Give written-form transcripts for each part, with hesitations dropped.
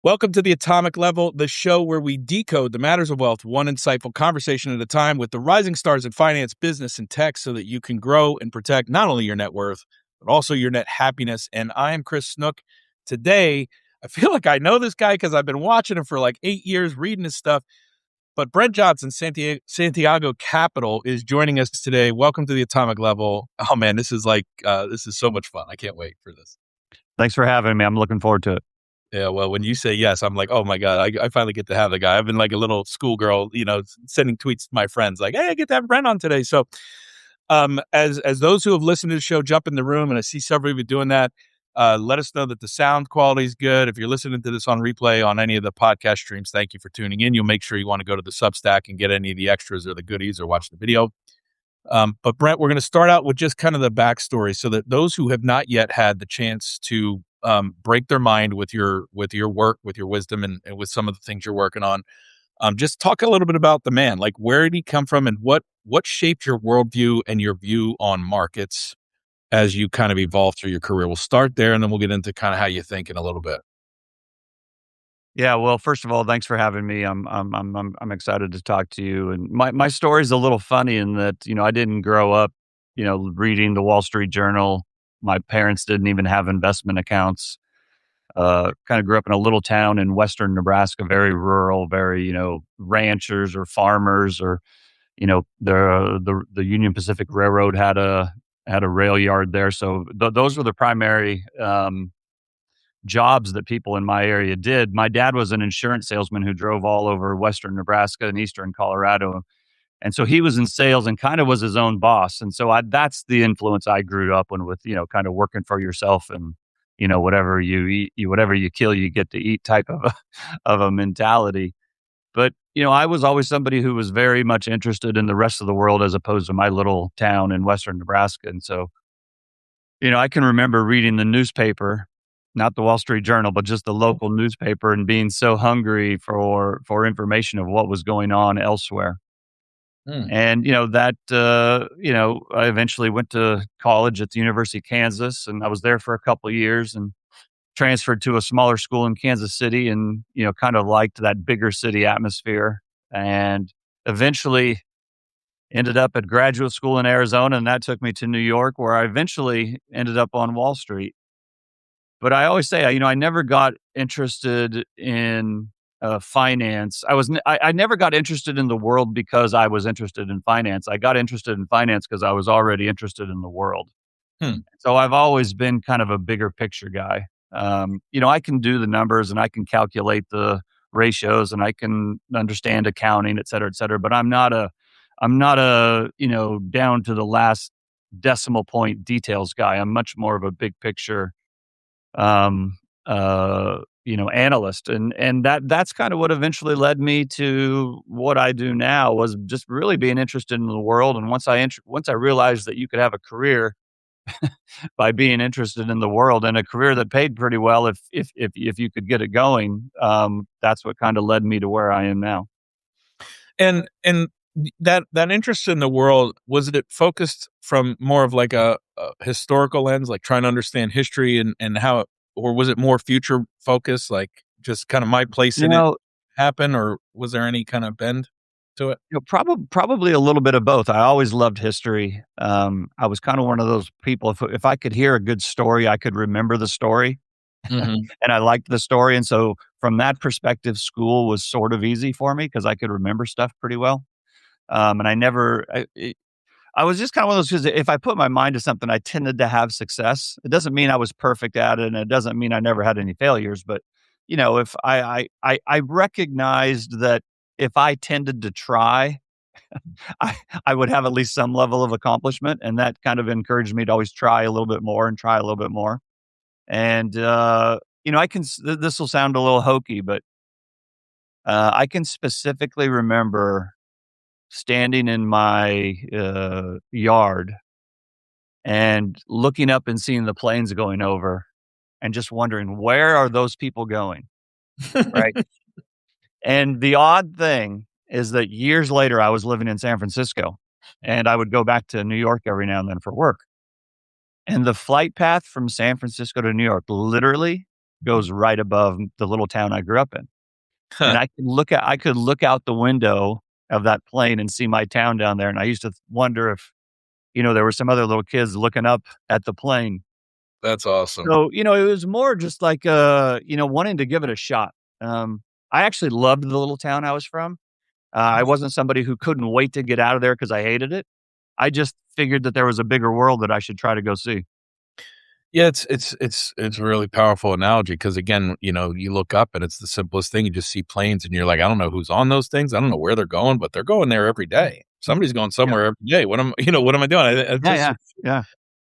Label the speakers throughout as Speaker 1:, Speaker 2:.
Speaker 1: Welcome to the Atomic Level, the show where we decode the matters of wealth, one insightful conversation at a time with the rising stars in finance, business, and tech so that you can grow and protect not only your net worth, but also your net happiness. And I am Chris Snook. Today, I feel like I know this guy because I've been watching him for like 8 years, reading his stuff. But Brent Johnson, Santiago Capital, is joining us today. Welcome to the Atomic Level. Oh man, this is so much fun. I can't wait for this.
Speaker 2: Thanks for having me. I'm looking forward to it.
Speaker 1: Yeah, well, when you say yes, I'm like, oh my God, I finally get to have the guy. I've been like a little schoolgirl, sending tweets to my friends like, hey, I get to have Brent on today. So as those who have listened to the show jump in the room, and I see several of you doing that, let us know that the sound quality is good. If you're listening to this on replay on any of the podcast streams, thank you for tuning in. You'll make sure you want to go to the Substack and get any of the extras or the goodies or watch the video. But Brent, we're going to start out with just kind of the backstory so that those who have not yet had the chance to break their mind with your work, with your wisdom, and with some of the things you're working on. Just talk a little bit about the man. Like, where did he come from, and what shaped your worldview and your view on markets as you kind of evolve through your career? We'll start there, and then we'll get into kind of how you think in a little bit.
Speaker 2: Yeah, well, first of all, thanks for having me. I'm excited to talk to you. And my story's a little funny in that, I didn't grow up, reading the Wall Street Journal. My parents didn't even have investment accounts. Kind of grew up in a little town in western Nebraska, very rural, very, ranchers or farmers, or, the Union Pacific Railroad had a rail yard there. So those were the primary jobs that people in my area did. My dad was an insurance salesman who drove all over western Nebraska and eastern Colorado. And so he was in sales and kind of was his own boss. And so that's the influence I grew up with, kind of working for yourself and, whatever you eat, whatever you kill, you get to eat type of of a mentality. But, I was always somebody who was very much interested in the rest of the world as opposed to my little town in western Nebraska. And so, I can remember reading the newspaper, not the Wall Street Journal, but just the local newspaper, and being so hungry for information of what was going on elsewhere. And, I eventually went to college at the University of Kansas, and I was there for a couple of years and transferred to a smaller school in Kansas City, and, kind of liked that bigger city atmosphere, and eventually ended up at graduate school in Arizona. And that took me to New York, where I eventually ended up on Wall Street. But I always say, I never got interested in finance. I never got interested in the world because I was interested in finance. I got interested in finance because I was already interested in the world. So I've always been kind of a bigger picture guy. I can do the numbers and I can calculate the ratios and I can understand accounting, et cetera, but I'm not a, down to the last decimal point details guy. I'm much more of a big picture analyst. And that's kind of what eventually led me to what I do now, was just really being interested in the world. And once I realized that you could have a career by being interested in the world, and a career that paid pretty well if you could get it going, that's what kind of led me to where I am now.
Speaker 1: And that interest in the world, was it focused from more of like a historical lens, like trying to understand history and how it, or was it more future focused, like just kind of my place in it happen, or was there any kind of bend to it?
Speaker 2: Probably a little bit of both. I always loved history. I was kind of one of those people, if I could hear a good story, I could remember the story. And I liked the story. And so from that perspective, school was sort of easy for me because I could remember stuff pretty well. And I was just kind of one of those kids that if I put my mind to something, I tended to have success. It doesn't mean I was perfect at it, and it doesn't mean I never had any failures. But, if I recognized that if I tended to try, I would have at least some level of accomplishment. And that kind of encouraged me to always try a little bit more and try a little bit more. And, this will sound a little hokey, but I can specifically remember standing in my yard and looking up and seeing the planes going over and just wondering, where are those people going? Right. And the odd thing is that years later, I was living in San Francisco and I would go back to New York every now and then for work. And the flight path from San Francisco to New York literally goes right above the little town I grew up in. And I could look out the window of that plane and see my town down there, and I used to wonder if, there were some other little kids looking up at the plane.
Speaker 1: That's awesome.
Speaker 2: So, it was more just like, wanting to give it a shot. I actually loved the little town I was from. I wasn't somebody who couldn't wait to get out of there because I hated it. I just figured that there was a bigger world that I should try to go see.
Speaker 1: Yeah, it's a really powerful analogy because again, you look up and it's the simplest thing. You just see planes and you're like, I don't know who's on those things. I don't know where they're going, but they're going there every day. Somebody's going
Speaker 2: Yeah.
Speaker 1: somewhere every day. What am I doing? It's
Speaker 2: Yeah,
Speaker 1: just
Speaker 2: yeah, yeah.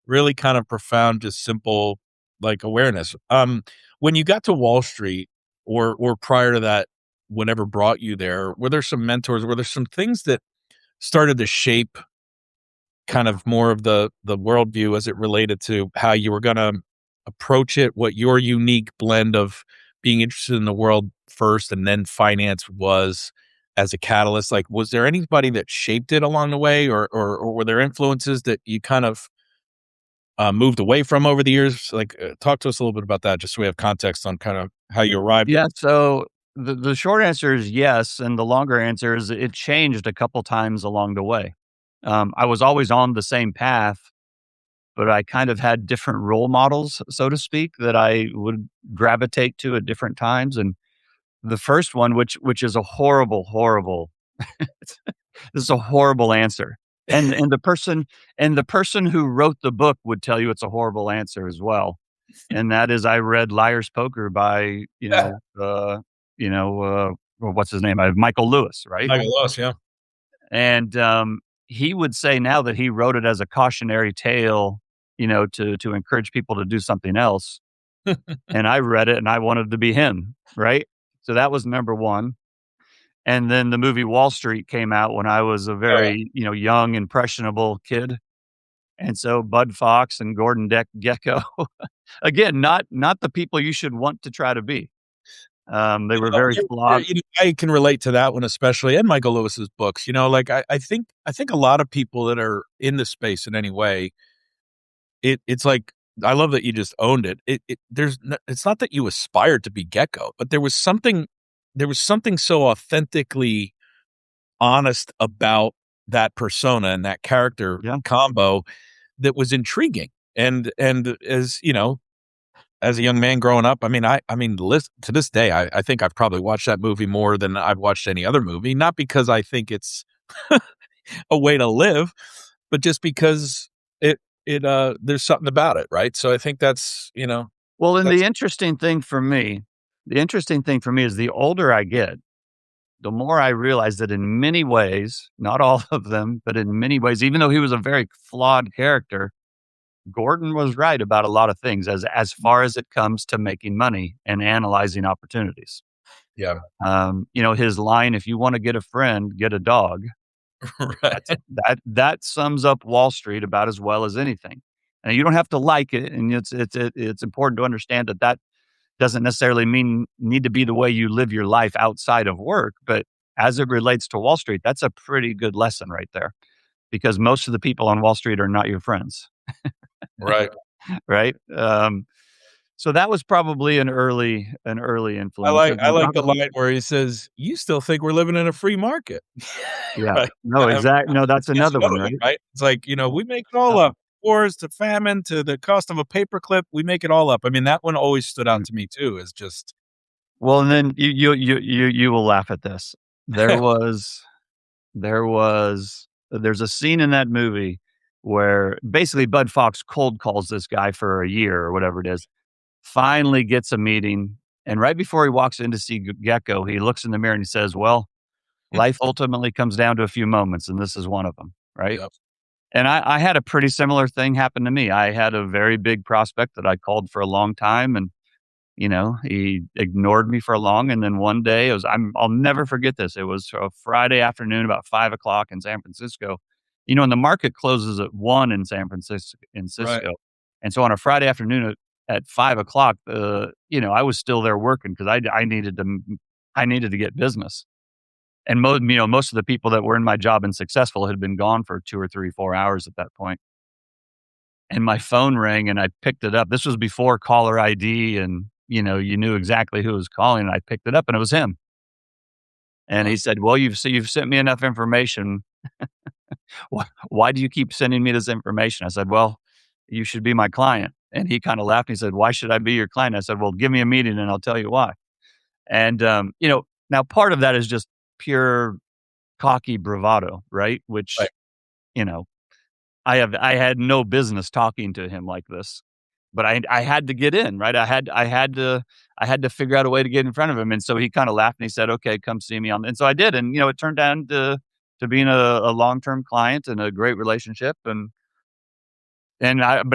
Speaker 1: really kind of profound, just simple like awareness. When you got to Wall Street or prior to that, whatever brought you there, were there some mentors? Were there some things that started to shape kind of more of the worldview as it related to how you were gonna approach it, what your unique blend of being interested in the world first and then finance was as a catalyst? Like, was there anybody that shaped it along the way, or were there influences that you kind of, moved away from over the years? Like, talk to us a little bit about that just so we have context on kind of how you arrived at.
Speaker 2: Yeah, so the short answer is yes, and the longer answer is it changed a couple times along the way. I was always on the same path, but I kind of had different role models, so to speak, that I would gravitate to at different times. And the first one, which is a horrible, horrible, this is a horrible answer. And the person who wrote the book would tell you it's a horrible answer as well. And that is I read Liar's Poker by, well, what's his name? Michael Lewis, right?
Speaker 1: Like a loss, yeah.
Speaker 2: And, he would say now that he wrote it as a cautionary tale, to encourage people to do something else, and I read it and I wanted to be him, right? So that was number 1, and then the movie Wall Street came out when I was a
Speaker 1: Oh, yeah.
Speaker 2: very, young, impressionable kid, and so Bud Fox and Gordon Gekko, again, not the people you should want to try to be. They were very flawed.
Speaker 1: I can relate to that one especially, and Michael Lewis's books. Like I think a lot of people that are in the space in any way, it's like I love that you just owned it. It's not that you aspired to be Gecko, but there was something so authentically honest about that persona and that character
Speaker 2: Yeah.
Speaker 1: combo that was intriguing. And as a young man growing up, list to this day, I think I've probably watched that movie more than I've watched any other movie, not because I think it's a way to live, but just because there's something about it, right? So I think
Speaker 2: Well, and
Speaker 1: that's
Speaker 2: the interesting thing for me is the older I get, the more I realize that in many ways, not all of them, but in many ways, even though he was a very flawed character, Gordon was right about a lot of things as far as it comes to making money and analyzing opportunities.
Speaker 1: yeah,
Speaker 2: His line, "If you want to get a friend, get a dog." That's
Speaker 1: right,
Speaker 2: that sums up Wall Street about as well as anything. And you don't have to like it, and it's important to understand that that doesn't necessarily need to be the way you live your life outside of work, but as it relates to Wall Street, that's a pretty good lesson right there, because most of the people on Wall Street are not your friends,
Speaker 1: right.
Speaker 2: right? So that was probably an early
Speaker 1: I
Speaker 2: influence.
Speaker 1: like
Speaker 2: But
Speaker 1: I
Speaker 2: the
Speaker 1: like the
Speaker 2: other
Speaker 1: line where he says, "You still think we're living in a free market."
Speaker 2: Yeah.
Speaker 1: Right.
Speaker 2: No, exact no, that's
Speaker 1: That's
Speaker 2: another one,
Speaker 1: another one,
Speaker 2: right?
Speaker 1: right? It's like, we make it all
Speaker 2: Yeah.
Speaker 1: up. Wars to famine to the cost of a paperclip, we make it all up. That one always stood out
Speaker 2: Mm.
Speaker 1: to me too, is just
Speaker 2: Well, and then you will laugh at this. There was there's a scene in that movie where basically Bud Fox cold calls this guy for a year or whatever it is, finally gets a meeting, and right before he walks in to see Gecko, he looks in the mirror and he says, "Well, life ultimately comes down to a few moments, and this is one of them." Right?
Speaker 1: Yep.
Speaker 2: And I had a pretty similar thing happen to me. I had a very big prospect that I called for a long time, and he ignored me for long, and then one day I'll never forget this. It was a Friday afternoon about 5 o'clock in San Francisco. And the market closes at 1 in San Francisco in
Speaker 1: Right.
Speaker 2: Cisco. And so on a Friday afternoon at 5 o'clock, I was still there working because I needed to get business. And most of the people that were in my job and successful had been gone for 2 or 3, 4 hours at that point. And my phone rang and I picked it up. This was before caller ID and you knew exactly who was calling, and I picked it up, and it was him. And he said, "Well, you've sent me enough information. Why do you keep sending me this information?" I said, "Well, you should be my client." And he kinda laughed, and he said, "Why should I be your client?" I said, "Well, give me a meeting, and I'll tell you why." And, now part of that is just pure cocky bravado, right?
Speaker 1: Right.
Speaker 2: Which, you know, I had no business talking to him like this, but I had to get in, right? I had to figure out a way to get in front of him, and so he kinda laughed and he said, "Okay, come see me on," and so I did, and, it turned down to being a long-term client and a great relationship, but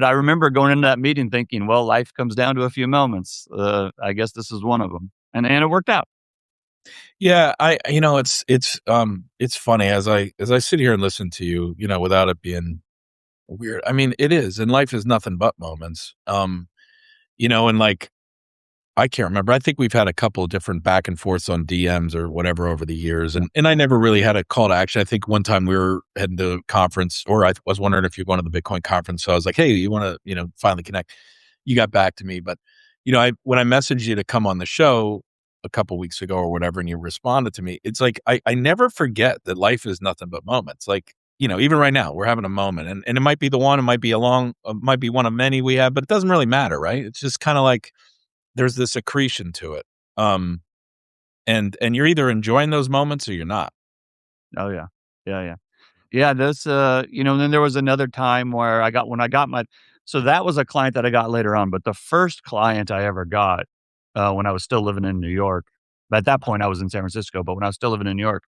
Speaker 2: I remember going into that meeting thinking, "Well, life comes down to a few moments. I guess this is one of them," and it worked out.
Speaker 1: Yeah, it's funny as I sit here and listen to you, without it being weird. I mean, it is, and life is nothing but moments. And like I can't remember. I think we've had a couple of different back and forths on DMs or whatever over the years, and I never really had a call to action. I think one time we were heading to a conference, or I was wondering if you wanted the Bitcoin conference. So I was like, "Hey, you want to, finally connect?" You got back to me, but I when I messaged you to come on the show a couple weeks ago or whatever, and you responded to me, it's like I never forget that life is nothing but moments. Like even right now, we're having a moment, and it might be the one, it might be might be one of many we have, but it doesn't really matter, right? It's just kind of like there's this accretion to it. Um, and you're either enjoying those moments or you're not.
Speaker 2: Oh, yeah. Yeah, yeah. Yeah, then there was another time where when I got my so that was a client that I got later on, but the first client I ever got, when I was still living in New York, at that point I was in San Francisco, but when I was still living in New York,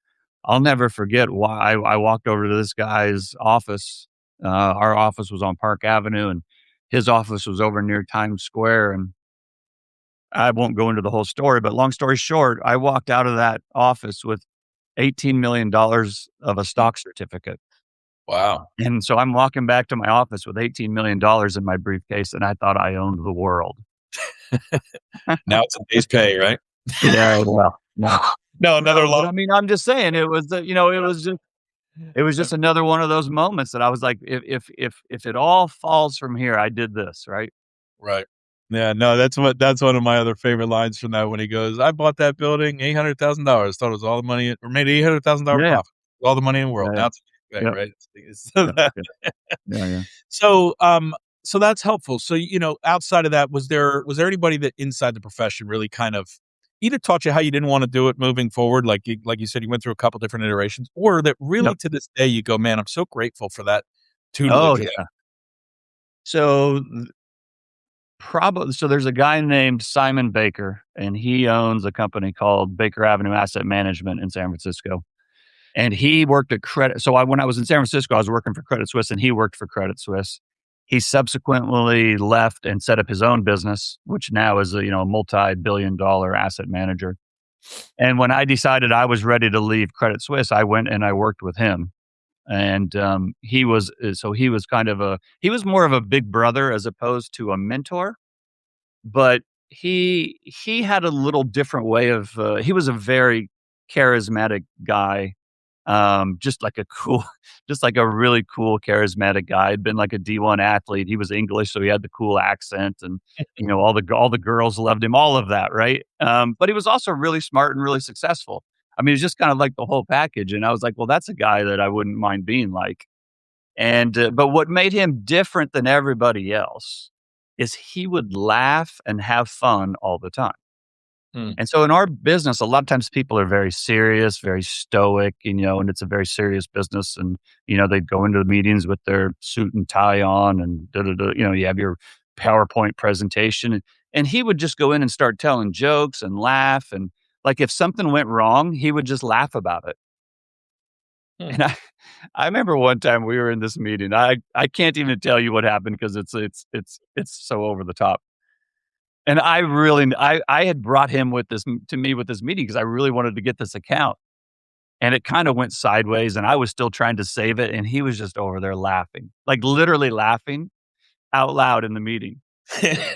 Speaker 2: I'll never forget why I walked over to this guy's office. Our office was on Park Avenue, and his office was over near Times Square, and I won't go into the whole story, but long story short, I walked out of that office with $18 million of a
Speaker 1: Mm.
Speaker 2: stock certificate.
Speaker 1: Wow.
Speaker 2: And so I'm walking back to my office with $18 million in my briefcase, and I thought I owned the world.
Speaker 1: Now it's a day's pay, right?
Speaker 2: Yeah, well, no.
Speaker 1: No, another
Speaker 2: No, but
Speaker 1: long.
Speaker 2: I mean, I'm just saying it was just another one of those moments that I was like, if it all falls from here, I did this, right?
Speaker 1: Right. Yeah, no, that's one of my other favorite lines from that when he goes, "I bought that building, $800,000, thought it was all the money or made $800,000
Speaker 2: Yeah, yeah.
Speaker 1: profit, all the money in the world.
Speaker 2: Yeah, yeah.
Speaker 1: Now it's okay,
Speaker 2: Yep,
Speaker 1: right?" So
Speaker 2: yep,
Speaker 1: that
Speaker 2: yep. Yeah, yeah.
Speaker 1: so, so that's helpful. So, outside of that, was there anybody that inside the profession really kind of either taught you how you didn't wanna do it moving forward, like you said, you went through a couple different iterations, or that really
Speaker 2: Yep.
Speaker 1: to this day you go, "Man, I'm so grateful for that
Speaker 2: Oh,
Speaker 1: tutelage."
Speaker 2: yeah. So, so there's a guy named Simon Baker, and he owns a company called Baker Avenue Asset Management in San Francisco. And he worked at Credit so when I was in San Francisco, I was working for Credit Suisse, and he worked for Credit Suisse. He subsequently left and set up his own business, which now is a multi-billion-dollar asset manager. And when I decided I was ready to leave Credit Suisse, I went and I worked with him. And, he was he was more of a big brother as opposed to a mentor, but he had a little different way of, he was a very charismatic guy, just like a cool just like a really cool charismatic guy. Had been like a D1 athlete. He was English, so he had the cool accent and, all the girls loved him, all of that, right? But he was also really smart and really successful. I mean, it's just kind of like the whole package, and I was like, "Well, that's a guy that I wouldn't mind being like." But what made him different than everybody else is he would laugh and have fun all the time.
Speaker 1: Mm.
Speaker 2: And so in our business, a lot of times people are very serious, very stoic, and it's a very serious business. And, they go into the meetings with their suit and tie on and da, da, da, you have your PowerPoint presentation. And he would just go in and start telling jokes and laugh. And like if something went wrong, he would just laugh about it.
Speaker 1: Hmm.
Speaker 2: And I remember one time we were in this meeting. I can't even tell you what happened because it's so over the top. And I had brought him to me with this meeting because I really wanted to get this account, and it kinda went sideways, and I was still trying to save it, and he was just over there laughing, like, literally laughing out loud in the meeting,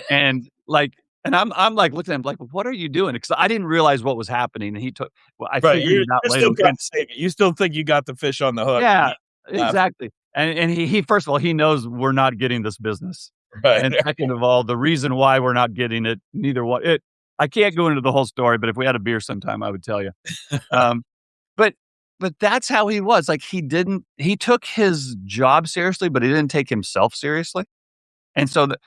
Speaker 2: and, like I'm, like, looking at him like, "What are you doing?" Because I didn't realize what was happening, and I
Speaker 1: Right,
Speaker 2: figured
Speaker 1: you're
Speaker 2: it out
Speaker 1: you're
Speaker 2: later.
Speaker 1: still trying to save it. You still think you got the fish on the hook, and
Speaker 2: Yeah,
Speaker 1: he laughing.
Speaker 2: exactly, and he first of all, he knows we're not getting this business.
Speaker 1: Right.
Speaker 2: And second of all, the reason why we're not getting it, neither one it I can't go into the whole story, but if we had a beer sometime, I would tell you. Um, but that's how he was. Like, he took his job seriously, but he didn't take himself seriously. And so the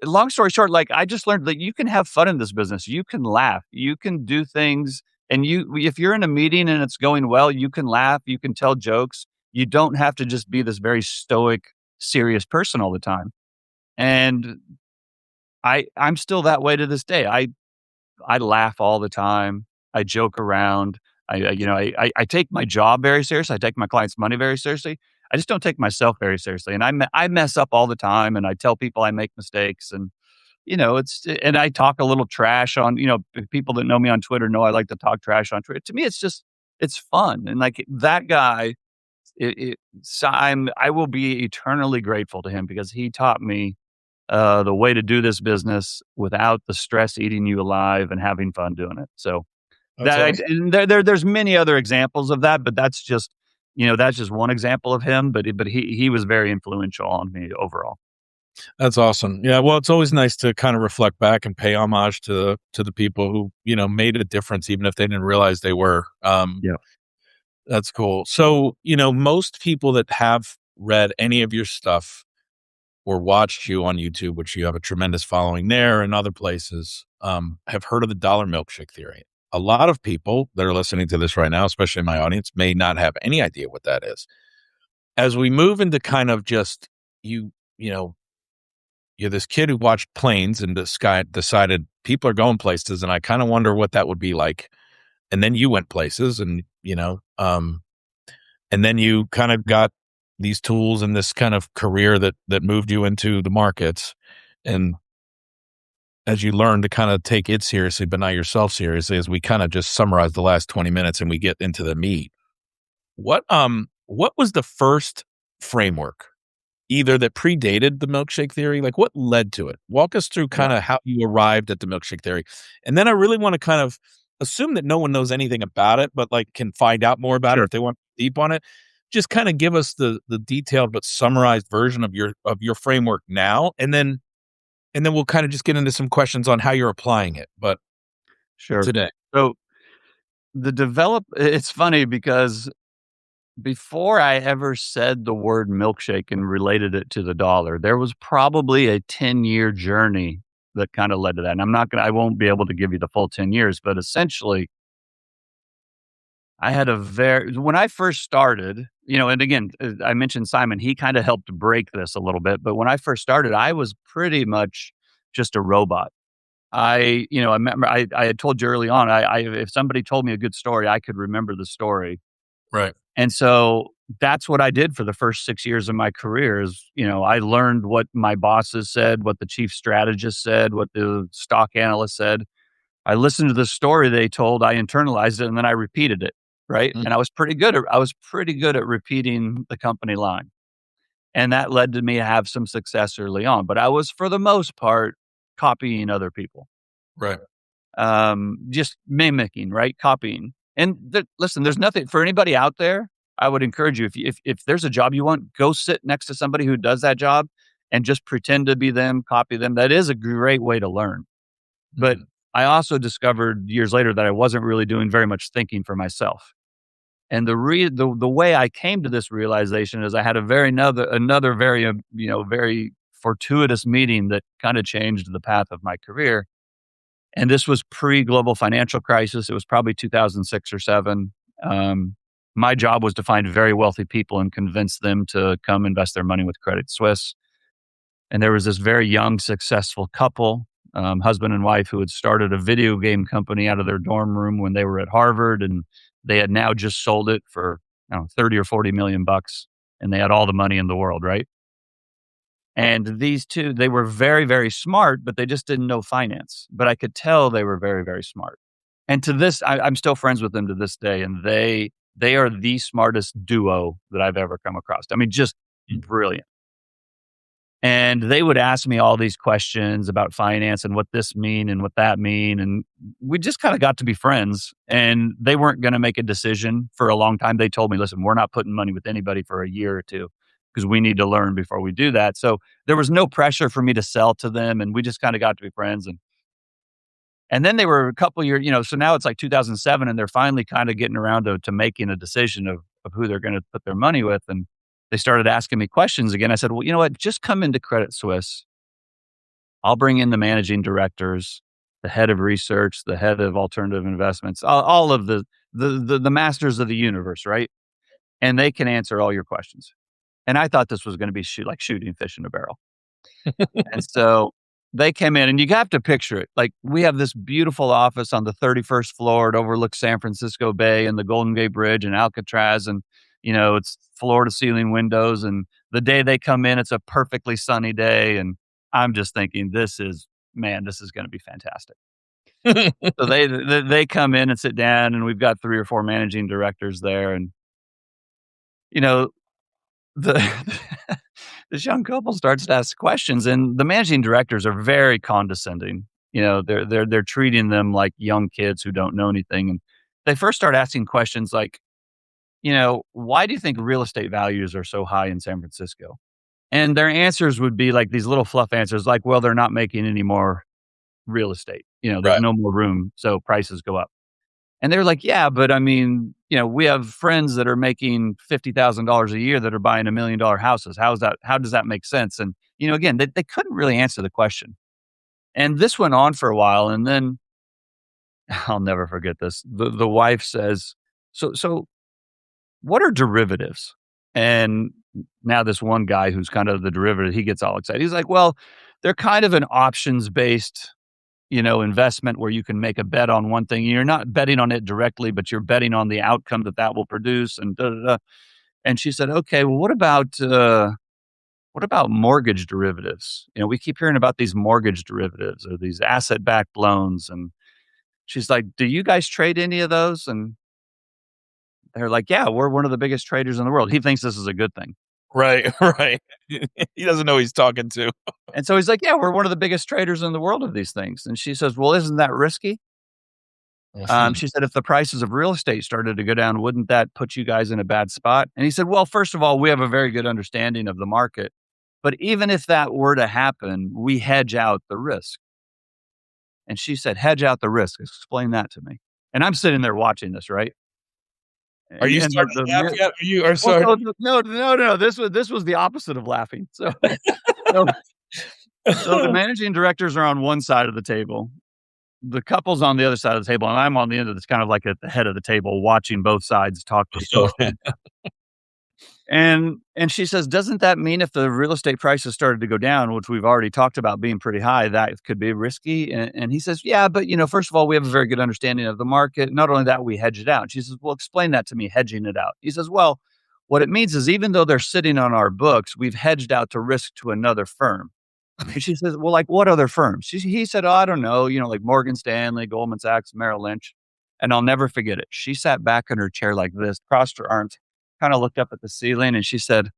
Speaker 2: long story short, like, I just learned that you can have fun in this business. You can laugh. You can do things, and if you're in a meeting and it's going well, you can laugh, you can tell jokes. You don't have to just be this very stoic, serious person all the time. And I'm still that way to this day. I laugh all the time. I joke around. I take my job very seriously. I take my clients' money very seriously. I just don't take myself very seriously, and I mess up all the time, and I tell people I make mistakes, and and I talk a little trash on people that know me on Twitter know I like to talk trash on Twitter. To me, it's fun, and like that guy, I will be eternally grateful to him because he taught me the way to do this business without the stress eating you alive and having fun doing it. So
Speaker 1: That's awesome.
Speaker 2: and there's many other examples of that, but that's just one example of him. But he was very influential on me overall.
Speaker 1: That's awesome. Yeah, well, it's always nice to kind of reflect back and pay homage to the people who, made a difference even if they didn't realize they were.
Speaker 2: Yeah,
Speaker 1: That's cool. So, most people that have read any of your stuff or watched you on YouTube, which you have a tremendous following there and other places, have heard of the dollar milkshake theory. A lot of people that are listening to this right now, especially my audience, may not have any idea what that is. As we move into kind of just you, you know, you're this kid who watched planes and the sky decided people are going places, and I kind of wonder what that would be like. And then you went places, and and then you kind of got these tools and this kind of career that moved you into the markets. And as you learn to kind of take it seriously, but not yourself seriously, as we kind of just summarize the last 20 minutes and we get into the meat, what was the first framework either that predated the milkshake theory? Like what led to it? Walk us through
Speaker 2: yeah,
Speaker 1: kind of how you arrived at the milkshake theory. And then I really want to kind of assume that no one knows anything about it, but like can find out more about it
Speaker 2: sure.
Speaker 1: if they want deep on it. Just kind of give us the detailed but summarized version of your framework now, and then we'll kind of just get into some questions on how you're applying it. But
Speaker 2: Sure.
Speaker 1: today,
Speaker 2: So it's funny because before I ever said the word milkshake and related it to the dollar, there was probably a 10-year journey that kind of led to that. And I won't be able to give you the full 10 years, but essentially when I first started, and again, I mentioned Simon, he kind of helped break this a little bit. But when I first started, I was pretty much just a robot. I remember I had told you early on, if somebody told me a good story, I could remember the story.
Speaker 1: right?
Speaker 2: And so that's what I did for the first 6 years of my career I learned what my bosses said, what the chief strategist said, what the stock analyst said. I listened to the story they told, I internalized it, and then I repeated it, right?
Speaker 1: Mm,
Speaker 2: And I was pretty good at repeating the company line. And that led to me to have some success early on, but I was for the most part copying other people.
Speaker 1: right.
Speaker 2: Just mimicking, right? Copying. And listen, there's nothing for anybody out there. I would encourage you if there's a job you want, go sit next to somebody who does that job and just pretend to be them, copy them. That is a great way to learn. But
Speaker 1: Mhm.
Speaker 2: I also discovered years later that I wasn't really doing very much thinking for myself. And the way I came to this realization is I had another very very fortuitous meeting that kind of changed the path of my career. And this was pre-global financial crisis. It was probably 2006 or 7. My job was to find very wealthy people and convince them to come invest their money with Credit Suisse. And there was this very young, successful couple, husband and wife, who had started a video game company out of their dorm room when they were at Harvard, and they had now just sold it for 30 or 40 million bucks, and they had all the money in the world, right? And these two, they were very, very smart, but they just didn't know finance. But I could tell they were very, very smart. And I'm still friends with them to this day, and they are the smartest duo that I've ever come across. I mean, just
Speaker 1: Mm,
Speaker 2: brilliant. And they would ask me all these questions about finance and what this mean and what that mean, and we just kind of got to be friends. And they weren't going to make a decision for a long time. They told me, "Listen, we're not putting money with anybody for a year or two." because we need to learn before we do that. So there was no pressure for me to sell to them, and we just kind of got to be friends. And then they were a couple years, so now it's like 2007, and they're finally kind of getting around to making a decision of who they're going to put their money with. And they started asking me questions again. I said, well, you know what? Just come into Credit Suisse. I'll bring in the managing directors, the head of research, the head of alternative investments, all of the masters of the universe, right? And they can answer all your questions. And I thought this was going to be like shooting fish in a barrel. And so they came in, and you have to picture it. Like, we have this beautiful office on the 31st floor. It overlooks San Francisco Bay and the Golden Gate Bridge and Alcatraz. And, it's floor to ceiling windows. And the day they come in, it's a perfectly sunny day. And I'm just thinking, man, this is going to be fantastic. So they come in and sit down, and we've got 3 or 4 managing directors there. And, you know, the this young couple starts to ask questions, and the managing directors are very condescending. They're treating them like young kids who don't know anything. And they first start asking questions like, why do you think real estate values are so high in San Francisco? And their answers would be like these little fluff answers like, well, they're not making any more real estate. There's
Speaker 1: Right.
Speaker 2: no more room, so prices go up. And they were like, yeah, but I mean, we have friends that are making $50,000 a year that are buying $1 million houses. How does that make sense? And, again, they couldn't really answer the question. And this went on for a while. And then I'll never forget this. The wife says, so what are derivatives? And now this one guy who's kind of the derivative, he gets all excited. He's like, well, they're kind of an options based investment where you can make a bet on one thing. You're not betting on it directly, but you're betting on the outcome that will produce. And da, da, da. And she said, okay, well, what about mortgage derivatives? We keep hearing about these mortgage derivatives or these asset backed loans. And she's like, do you guys trade any of those? And they're like, yeah, we're one of the biggest traders in the world. He thinks this is a good thing.
Speaker 1: Right. Right. He doesn't know who he's talking to.
Speaker 2: And so he's like, yeah, we're one of the biggest traders in the world of these things. And she says, well, isn't that risky?
Speaker 1: Mhm.
Speaker 2: She said, if the prices of real estate started to go down, wouldn't that put you guys in a bad spot? And he said, well, first of all, we have a very good understanding of the market. But even if that were to happen, we hedge out the risk. And she said, hedge out the risk. Explain that to me. And I'm sitting there watching this, right?
Speaker 1: Are you
Speaker 2: And
Speaker 1: starting to laugh yet? Are you? Or
Speaker 2: well,
Speaker 1: sorry.
Speaker 2: so no, no, no. This was the opposite of laughing. So, so the managing directors are on one side of the table. The couple's on the other side of the table, and I'm on the end of this kind of like at the head of the table watching both sides talk to each other. And she says, doesn't that mean if the real estate prices started to go down, which we've already talked about being pretty high, that could be risky? And he says, yeah, but first of all, we have a very good understanding of the market. Not only that, we hedge it out. She says, well, explain that to me, hedging it out. He says, well, what it means is even though they're sitting on our books, we've hedged out to risk to another firm. And she says, well, like what other firms? He said, oh, I don't know, like Morgan Stanley, Goldman Sachs, Merrill Lynch. And I'll never forget it. She sat back in her chair like this, crossed her arms, kind of looked up at the ceiling, and she said,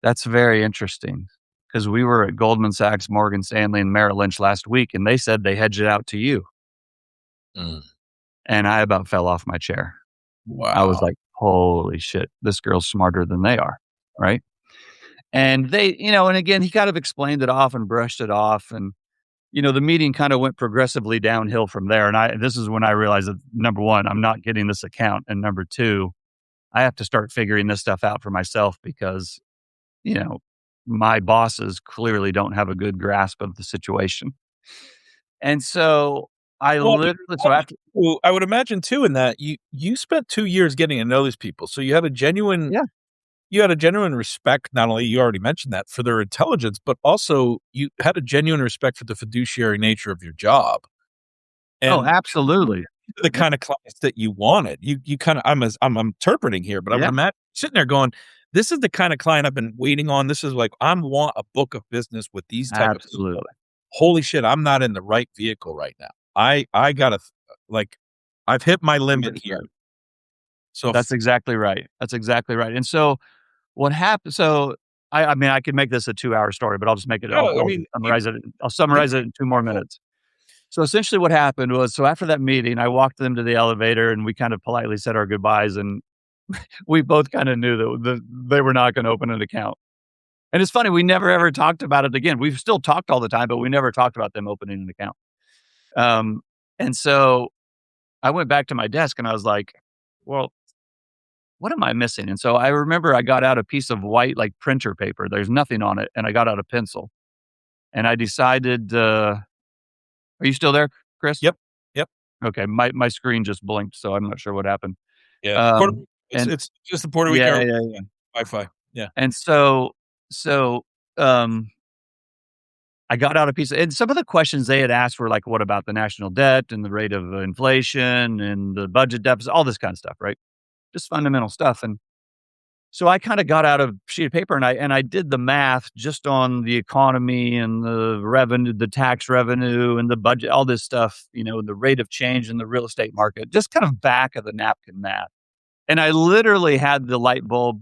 Speaker 2: that's very interesting because we were at Goldman Sachs, Morgan Stanley, and Merrill Lynch last week, and they said they hedged it out to you.
Speaker 1: Mm.
Speaker 2: And I about fell off my chair. I was
Speaker 1: Wow.
Speaker 2: like, holy shit, this girl's smarter than they are. Right. And they, and again, he kind of explained it off and brushed it off. And, the meeting kind of went progressively downhill from there. And this is when I realized that number one, I'm not getting this account. And number two, I have to start figuring this stuff out for myself because, you know, my bosses clearly don't have a good grasp of the situation. And so I
Speaker 1: Well,
Speaker 2: literally, so after,
Speaker 1: I would imagine too in that you spent 2 years getting to know these people, so
Speaker 2: yeah,
Speaker 1: you had a genuine respect, not only you already mentioned that, for their intelligence, but also you had a genuine respect for the fiduciary nature of your job.
Speaker 2: oh,
Speaker 1: And
Speaker 2: absolutely.
Speaker 1: the kind of clients that you wanted. You kinda I'm interpreting here, but I would
Speaker 2: Yeah,
Speaker 1: imagine sitting there going, "This is the kind of client I've been waiting on. This is like, I want a book of business with these type of people.
Speaker 2: absolutely.
Speaker 1: Holy shit, I'm not in the right vehicle right now. I gotta like, I've hit my limit
Speaker 2: That's
Speaker 1: here."
Speaker 2: right.
Speaker 1: So
Speaker 2: That's exactly right. That's exactly right. And so what happened? So I mean, I could make this a 2-hour story, but I'll just make it.
Speaker 1: no, I
Speaker 2: I'll
Speaker 1: mean,
Speaker 2: summarize it. I'll
Speaker 1: yeah,
Speaker 2: summarize it in 2 more minutes. So essentially, what happened was, so after that meeting, I walked them to the elevator, and we kind of politely said our goodbyes, and we both kind of knew that they were not going to open an account. And it's funny, we never ever talked about it again. We've still talked all the time, but we never talked about them opening an account. Um, and so I went back to my desk and I was like, well, what am I missing? And so I remember I got out a piece of white, like printer paper. There's nothing on it. And I got out a pencil and I decided, are you still there, Chris?
Speaker 1: Yep. Yep.
Speaker 2: Okay. My screen just blinked. So I'm not sure what happened.
Speaker 1: Yeah.
Speaker 2: Um, and
Speaker 1: It's just the Puerto
Speaker 2: yeah,
Speaker 1: Rican
Speaker 2: yeah, yeah.
Speaker 1: Wi-Fi. Yeah.
Speaker 2: And so, um, I got out a piece of, and some of the questions they had asked were like, what about the national debt and the rate of inflation and the budget deficit, all this kind of stuff, right? Just fundamental stuff. And so I kind of got out a sheet of paper and I did the math just on the economy and the revenue, the tax revenue and the budget, all this stuff, the rate of change in the real estate market, just kind of back of the napkin math. And I literally had the light bulb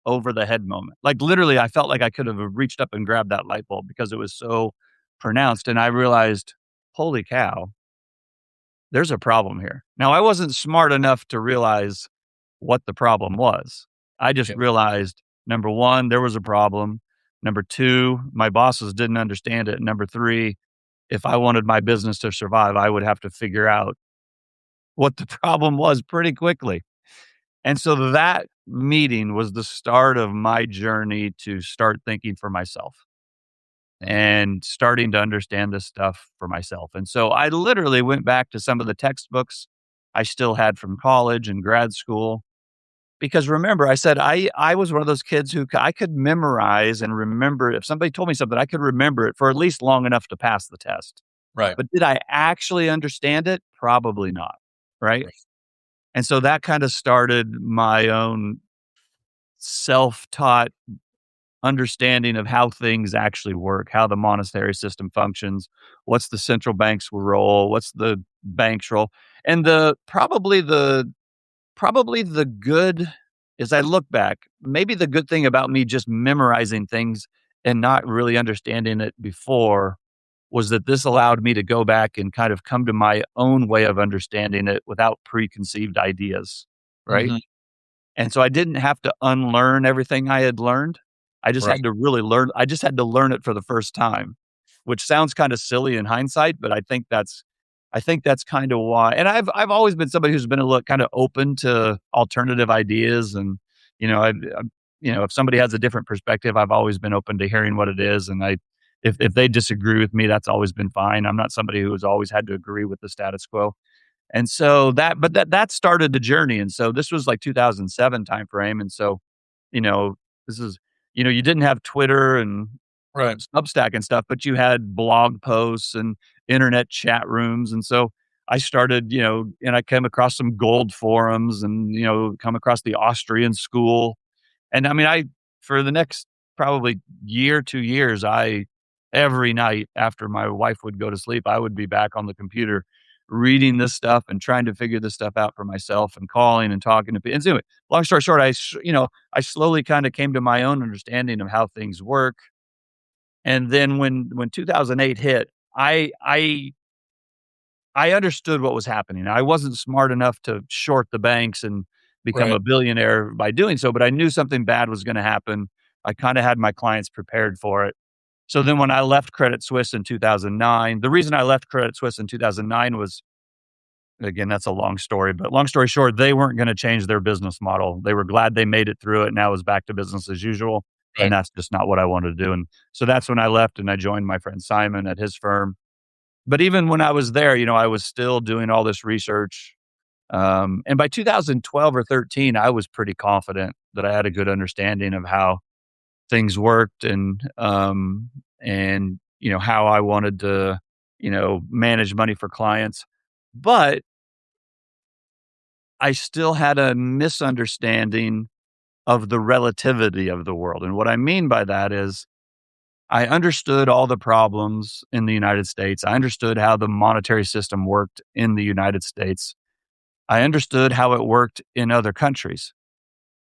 Speaker 2: over the head moment. Like literally, I felt like I could have reached up and grabbed that light bulb because it was so pronounced. And I realized, holy cow, there's a problem here. Now, I wasn't smart enough to realize what the problem was. I just
Speaker 1: Yep.
Speaker 2: realized number one, there was a problem. Number two, my bosses didn't understand it. Number three, if I wanted my business to survive, I would have to figure out what the problem was pretty quickly. And so that meeting was the start of my journey to start thinking for myself and starting to understand this stuff for myself. And so I literally went back to some of the textbooks I still had from college and grad school. Because remember, I said I was one of those kids who I could memorize and remember. If somebody told me something, I could remember it for at least long enough to pass the test.
Speaker 1: Right.
Speaker 2: But did I actually understand it? Probably not. Right.
Speaker 1: Right.
Speaker 2: And so that kind of started my own self-taught understanding of how things actually work, how the monetary system functions, what's the central bank's role, what's the bank's role. And probably the good, as I look back, maybe the good thing about me just memorizing things and not really understanding it before was that this allowed me to go back and kind of come to my own way of understanding it without preconceived ideas, right?
Speaker 1: Mhm.
Speaker 2: And so I didn't have to unlearn everything I had learned. I just
Speaker 1: Right.
Speaker 2: had to really learn. I just had to learn it for the first time, which sounds kind of silly in hindsight, but I think that's kind of why. And I've always been somebody who's been a little kind of open to alternative ideas, and if somebody has a different perspective, I've always been open to hearing what it is. And if they disagree with me, that's always been fine. I'm not somebody who has always had to agree with the status quo. And so that started the journey. And so this was like 2007 timeframe. And so, you know, this is, you didn't have Twitter and
Speaker 1: Right.
Speaker 2: Substack and stuff, but you had blog posts and internet chat rooms. And so I started, and I came across some gold forums and, come across the Austrian school. And I mean, for the next probably year, 2 years, every night after my wife would go to sleep, I would be back on the computer reading this stuff and trying to figure this stuff out for myself and calling and talking to people. And anyway, long story short, I slowly kind of came to my own understanding of how things work. And then when 2008 hit, I understood what was happening. I wasn't smart enough to short the banks and become
Speaker 1: Right.
Speaker 2: a billionaire by doing so, but I knew something bad was gonna happen. I kinda had my clients prepared for it. So then when I left Credit Suisse in 2009, the reason I left Credit Suisse in 2009 was, again, that's a long story, but long story short, they weren't gonna change their business model. They were glad they made it through it. Now it was back to business as usual, and
Speaker 1: Right.
Speaker 2: that's just not what I wanted to do. And so that's when I left and I joined my friend Simon at his firm. But even when I was there, I was still doing all this research. And by 2012 or 13, I was pretty confident that I had a good understanding of how things worked and how I wanted to, manage money for clients. But I still had a misunderstanding of the relativity of the world. And what I mean by that is I understood all the problems in the United States. I understood how the monetary system worked in the United States. I understood how it worked in other countries.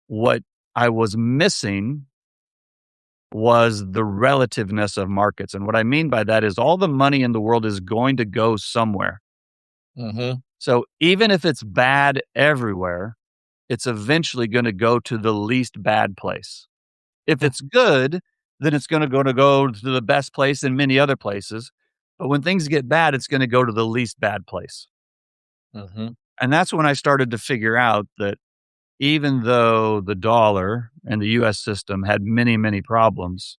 Speaker 2: What I was missing was the relativeness of markets. And what I mean by that is all the money in the world is going to go somewhere.
Speaker 1: Mhm.
Speaker 2: So even if it's bad everywhere, it's eventually going to go to the least bad place. If
Speaker 1: Hmm.
Speaker 2: it's good, then it's going to go to the best place in many other places. But when things get bad, it's going to go to the least bad place.
Speaker 1: Mhm.
Speaker 2: And that's when I started to figure out that even though the dollar and the US system had many, many problems,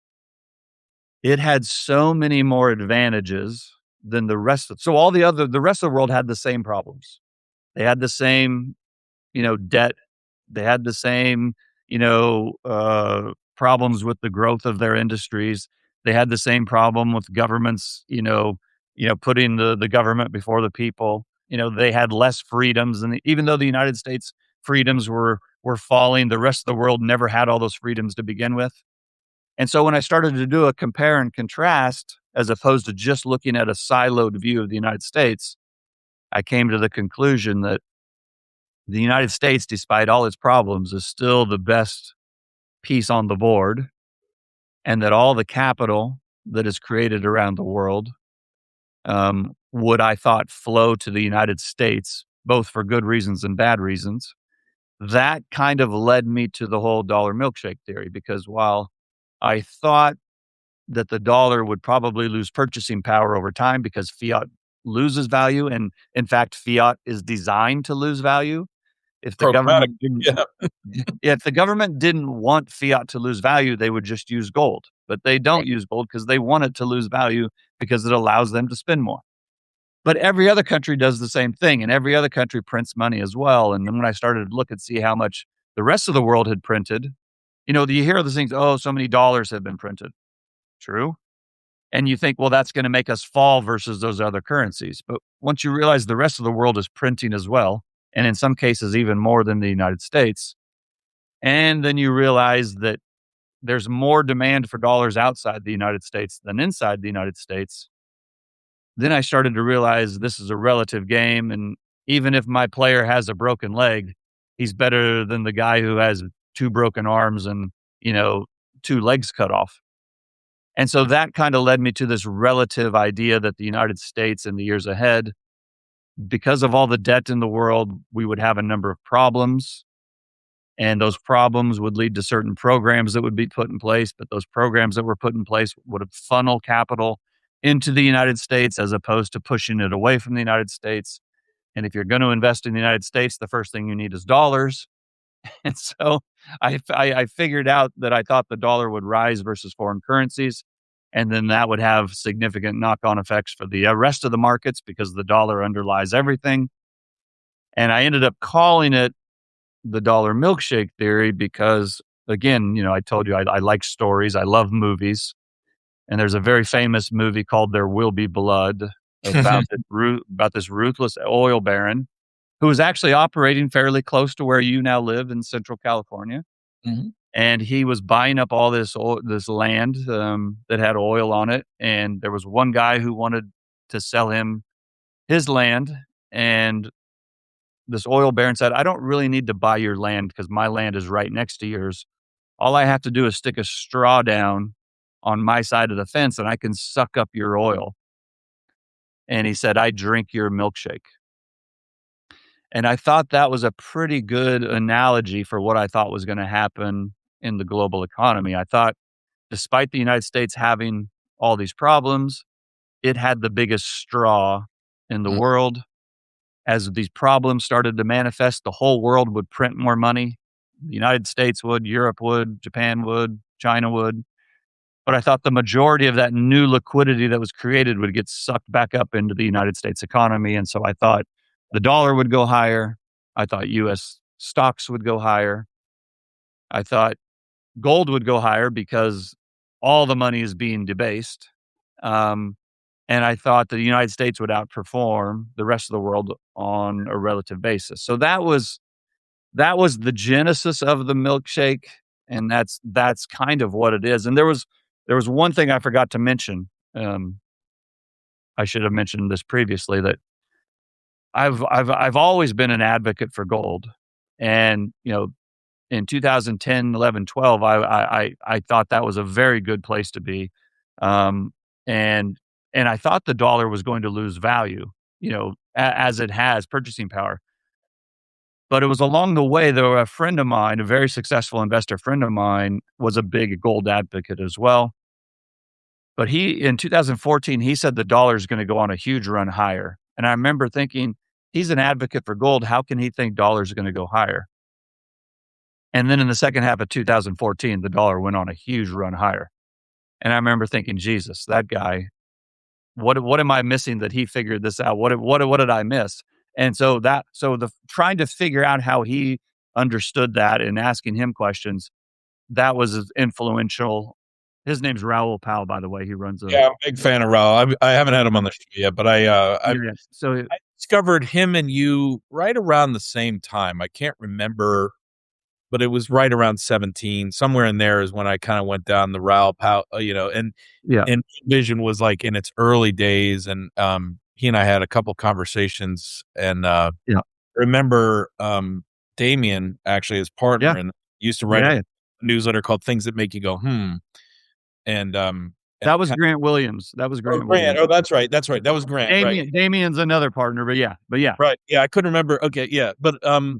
Speaker 2: it had so many more advantages than the rest of the world had the same problems. They had the same, debt. They had the same, problems with the growth of their industries. They had the same problem with governments, putting the government before the people. They had less freedoms, and even though the United States freedoms were falling, the rest of the world never had all those freedoms to begin with. And so when I started to do a compare and contrast, as opposed to just looking at a siloed view of the United States, I came to the conclusion that the United States, despite all its problems, is still the best piece on the board, and that all the capital that is created around the world would, I thought, flow to the United States, both for good reasons and bad reasons. That kind of led me to the whole dollar milkshake theory, because while I thought that the dollar would probably lose purchasing power over time because fiat loses value, and in fact, fiat is designed to lose value. If the
Speaker 1: Programmatic.
Speaker 2: government didn't
Speaker 1: Yeah.
Speaker 2: Yeah, if the government didn't want fiat to lose value, they would just use gold. But they don't use gold because they want it to lose value because it allows them to spend more. But every other country does the same thing, and every other country prints money as well. And then when I started to look and see how much the rest of the world had printed, you hear those things, oh, so many dollars have been printed. True. And you think, well, that's going to make us fall versus those other currencies. But once you realize the rest of the world is printing as well, and in some cases, even more than the United States, and then you realize that there's more demand for dollars outside the United States than inside the United States, then I started to realize this is a relative game. And even if my player has a broken leg, he's better than the guy who has two broken arms and, you know, two legs cut off. And so that kind of led me to this relative idea that the United States in the years ahead, because of all the debt in the world, we would have a number of problems. And those problems would lead to certain programs that would be put in place. But those programs that were put in place would have funnel capital into the United States as opposed to pushing it away from the United States. And if you're going to invest in the United States, the first thing you need is dollars. And so I figured out that I thought the dollar would rise versus foreign currencies. And then that would have significant knock on effects for the rest of the markets because the dollar underlies everything. And I ended up calling it the dollar milkshake theory because, again, I told you I like stories, I love movies. And there's a very famous movie called There Will Be Blood about about this ruthless oil baron who was actually operating fairly close to where you now live in Central California.
Speaker 1: Mhm.
Speaker 2: And he was buying up all this land that had oil on it. And there was one guy who wanted to sell him his land. And this oil baron said, I don't really need to buy your land because my land is right next to yours. All I have to do is stick a straw down on my side of the fence and I can suck up your oil. And he said, I drink your milkshake. And I thought that was a pretty good analogy for what I thought was going to happen in the global economy. I thought, despite the United States having all these problems, it had the biggest straw in the
Speaker 1: Mm.
Speaker 2: world. As these problems started to manifest, the whole world would print more money. The United States would, Europe would, Japan would, China would. But I thought the majority of that new liquidity that was created would get sucked back up into the United States economy. And so I thought the dollar would go higher. I thought US stocks would go higher. I thought gold would go higher because all the money is being debased. Um, and I thought the United States would outperform the rest of the world on a relative basis. So that was the genesis of the milkshake, and that's kind of what it is. And there was one thing I forgot to mention. Um, I should have mentioned this previously that I've always been an advocate for gold, and in 2010, 11, 12, I thought that was a very good place to be, um, and I thought the dollar was going to lose value, as it has purchasing power. But it was along the way, though, a friend of mine, a very successful investor friend of mine, was a big gold advocate as well. But in 2014, he said the dollar is going to go on a huge run higher. And I remember thinking, he's an advocate for gold. How can he think dollars are going to go higher? And then in the second half of 2014, the dollar went on a huge run higher. And I remember thinking, Jesus, that guy, what am I missing that he figured this out? What did I miss? And so the trying to figure out how he understood that and asking him questions, that was as influential. His name's Raoul Pal, by the way. He runs a
Speaker 1: Yeah, I'm a big fan of Raul. I haven't had him on the show yet, but
Speaker 2: yeah. So
Speaker 1: I discovered him and you right around the same time. I can't remember, but it was right around 17. Somewhere in there is when I kind of went down the Raul Pal,
Speaker 2: yeah,
Speaker 1: and Vision was like in its early days, and he and I had a couple conversations, and
Speaker 2: yeah,
Speaker 1: remember Damien, actually his partner,
Speaker 2: yeah,
Speaker 1: and used to write a
Speaker 2: yeah.
Speaker 1: newsletter called Things That Make You Go hmm, and
Speaker 2: That was Grant Williams. That was
Speaker 1: oh,
Speaker 2: Grant
Speaker 1: Grant.
Speaker 2: Williams.
Speaker 1: Oh, that's right. That was Grant, right.
Speaker 2: Damien's another partner, but yeah.
Speaker 1: Right. Yeah, I couldn't remember. Okay, yeah. But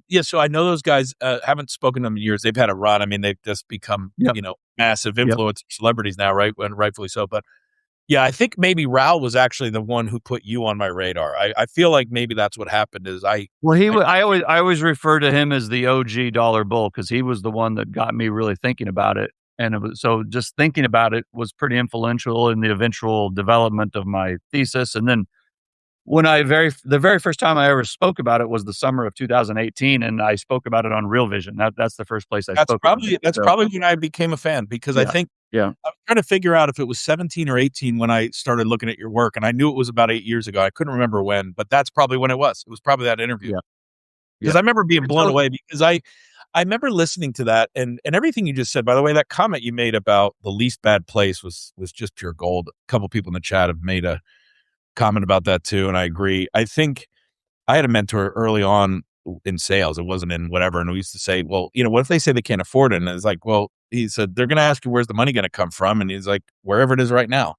Speaker 1: yeah, so I know those guys, haven't spoken to them in years. They've had a run. I mean, they've just become,
Speaker 2: Yep,
Speaker 1: massive
Speaker 2: yep.
Speaker 1: influencer celebrities now, right? And rightfully so. But yeah, I think maybe Raul was actually the one who put you on my radar. I feel like maybe that's what happened is
Speaker 2: Well,
Speaker 1: I
Speaker 2: I always refer to him as the OG dollar bull because he was the one that got me really thinking about it, and it was so just thinking about it was pretty influential in the eventual development of my thesis, and then when the very first time I ever spoke about it was the summer of 2018, and I spoke about it on Real Vision. That's the first place I spoke about it.
Speaker 1: that's
Speaker 2: So,
Speaker 1: probably when I became a fan because I
Speaker 2: yeah,
Speaker 1: think
Speaker 2: yeah,
Speaker 1: I was trying to figure out if it was 17 or 18 when I started looking at your work, and I knew it was about 8 years ago. I couldn't remember when, but that's probably when it was. It was probably that interview.
Speaker 2: yeah,
Speaker 1: Because
Speaker 2: yeah.
Speaker 1: I remember being
Speaker 2: And
Speaker 1: blown
Speaker 2: so
Speaker 1: away because I remember listening to that and everything you just said. By the way, that comment you made about the least bad place was just pure gold. A couple people in the chat have made a comment about that too, and I agree. I think I had a mentor early on in sales. It wasn't in whatever, and we used to say, "Well, what if they say they can't afford it?" And it's like, "Well," he said, "they're going to ask you where's the money going to come from," and he's like, "Wherever it is right now."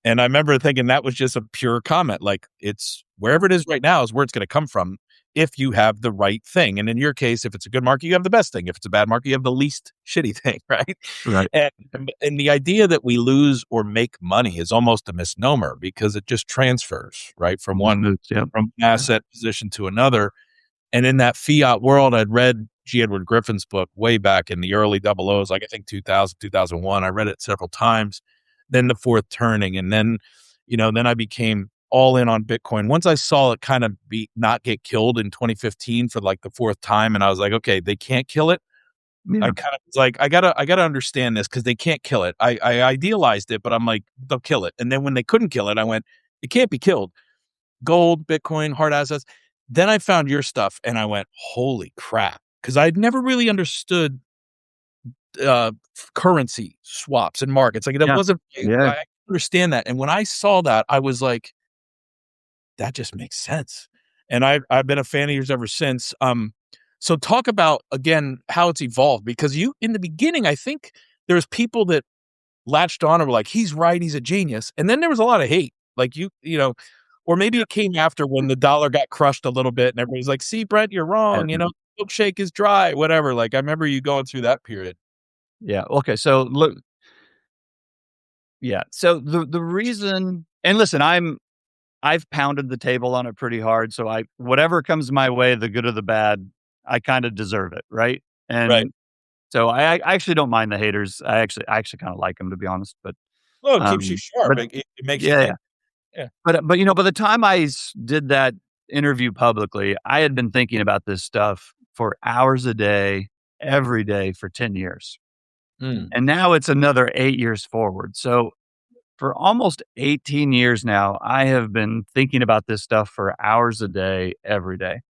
Speaker 1: And I remember thinking that was just a pure comment. Like it's wherever it is right now is where it's going to come from if you have the right thing. And in your case, if it's a good market, you have the best thing. If it's a bad market, you have the least shitty thing, right?
Speaker 2: right,
Speaker 1: And and the idea that we lose or make money is almost a misnomer because it just transfers, right? From
Speaker 2: just
Speaker 1: one
Speaker 2: moves. Yep,
Speaker 1: from
Speaker 2: yeah,
Speaker 1: asset position to another. And in that fiat world, I'd read G. Edward Griffin's book way back in the early double O's, like I think 2000, 2001. I read it several times. Then the fourth turning. And then, then I became all in on Bitcoin. Once I saw it kind of not get killed in 2015 for like the fourth time, and I was like, okay, they can't kill it. I
Speaker 2: yeah,
Speaker 1: kind of was like, I gotta understand this because they can't kill it. I idealized it, but I'm like, they'll kill it. And then when they couldn't kill it, I went, it can't be killed. Gold, Bitcoin, hard assets. Then I found your stuff and I went, holy crap. Because I'd never really understood uh, currency swaps and markets. Like that
Speaker 2: yeah,
Speaker 1: wasn't,
Speaker 2: yeah,
Speaker 1: I understand that. And when I saw that, I was like, that just makes sense. And I've been a fan of yours ever since. So talk about again how it's evolved because you in the beginning, I think there was people that latched on and were like, he's right, he's a genius. And then there was a lot of hate. Like or maybe it came after when the dollar got crushed a little bit and everybody's like, see, Brent, you're
Speaker 2: yeah,
Speaker 1: wrong, milkshake is dry, whatever. Like I remember you going through that period.
Speaker 2: yeah. Okay, so look, yeah. So the reason, and listen, I've pounded the table on it pretty hard, so I whatever comes my way, the good or the bad, I kinda deserve it, right?
Speaker 1: Right.
Speaker 2: And so I actually don't mind the haters. I actually kinda like them, to be honest,
Speaker 1: Well, it keeps you sharp.
Speaker 2: but
Speaker 1: It makes you
Speaker 2: yeah, yeah.
Speaker 1: think. Yeah.
Speaker 2: But, by the time did that interview publicly, I had been thinking about this stuff for hours a day, every day for 10 years,
Speaker 1: Mm.
Speaker 2: and now it's another 8 years forward, so for almost 18 years now, I have been thinking about this stuff for hours a day, every day.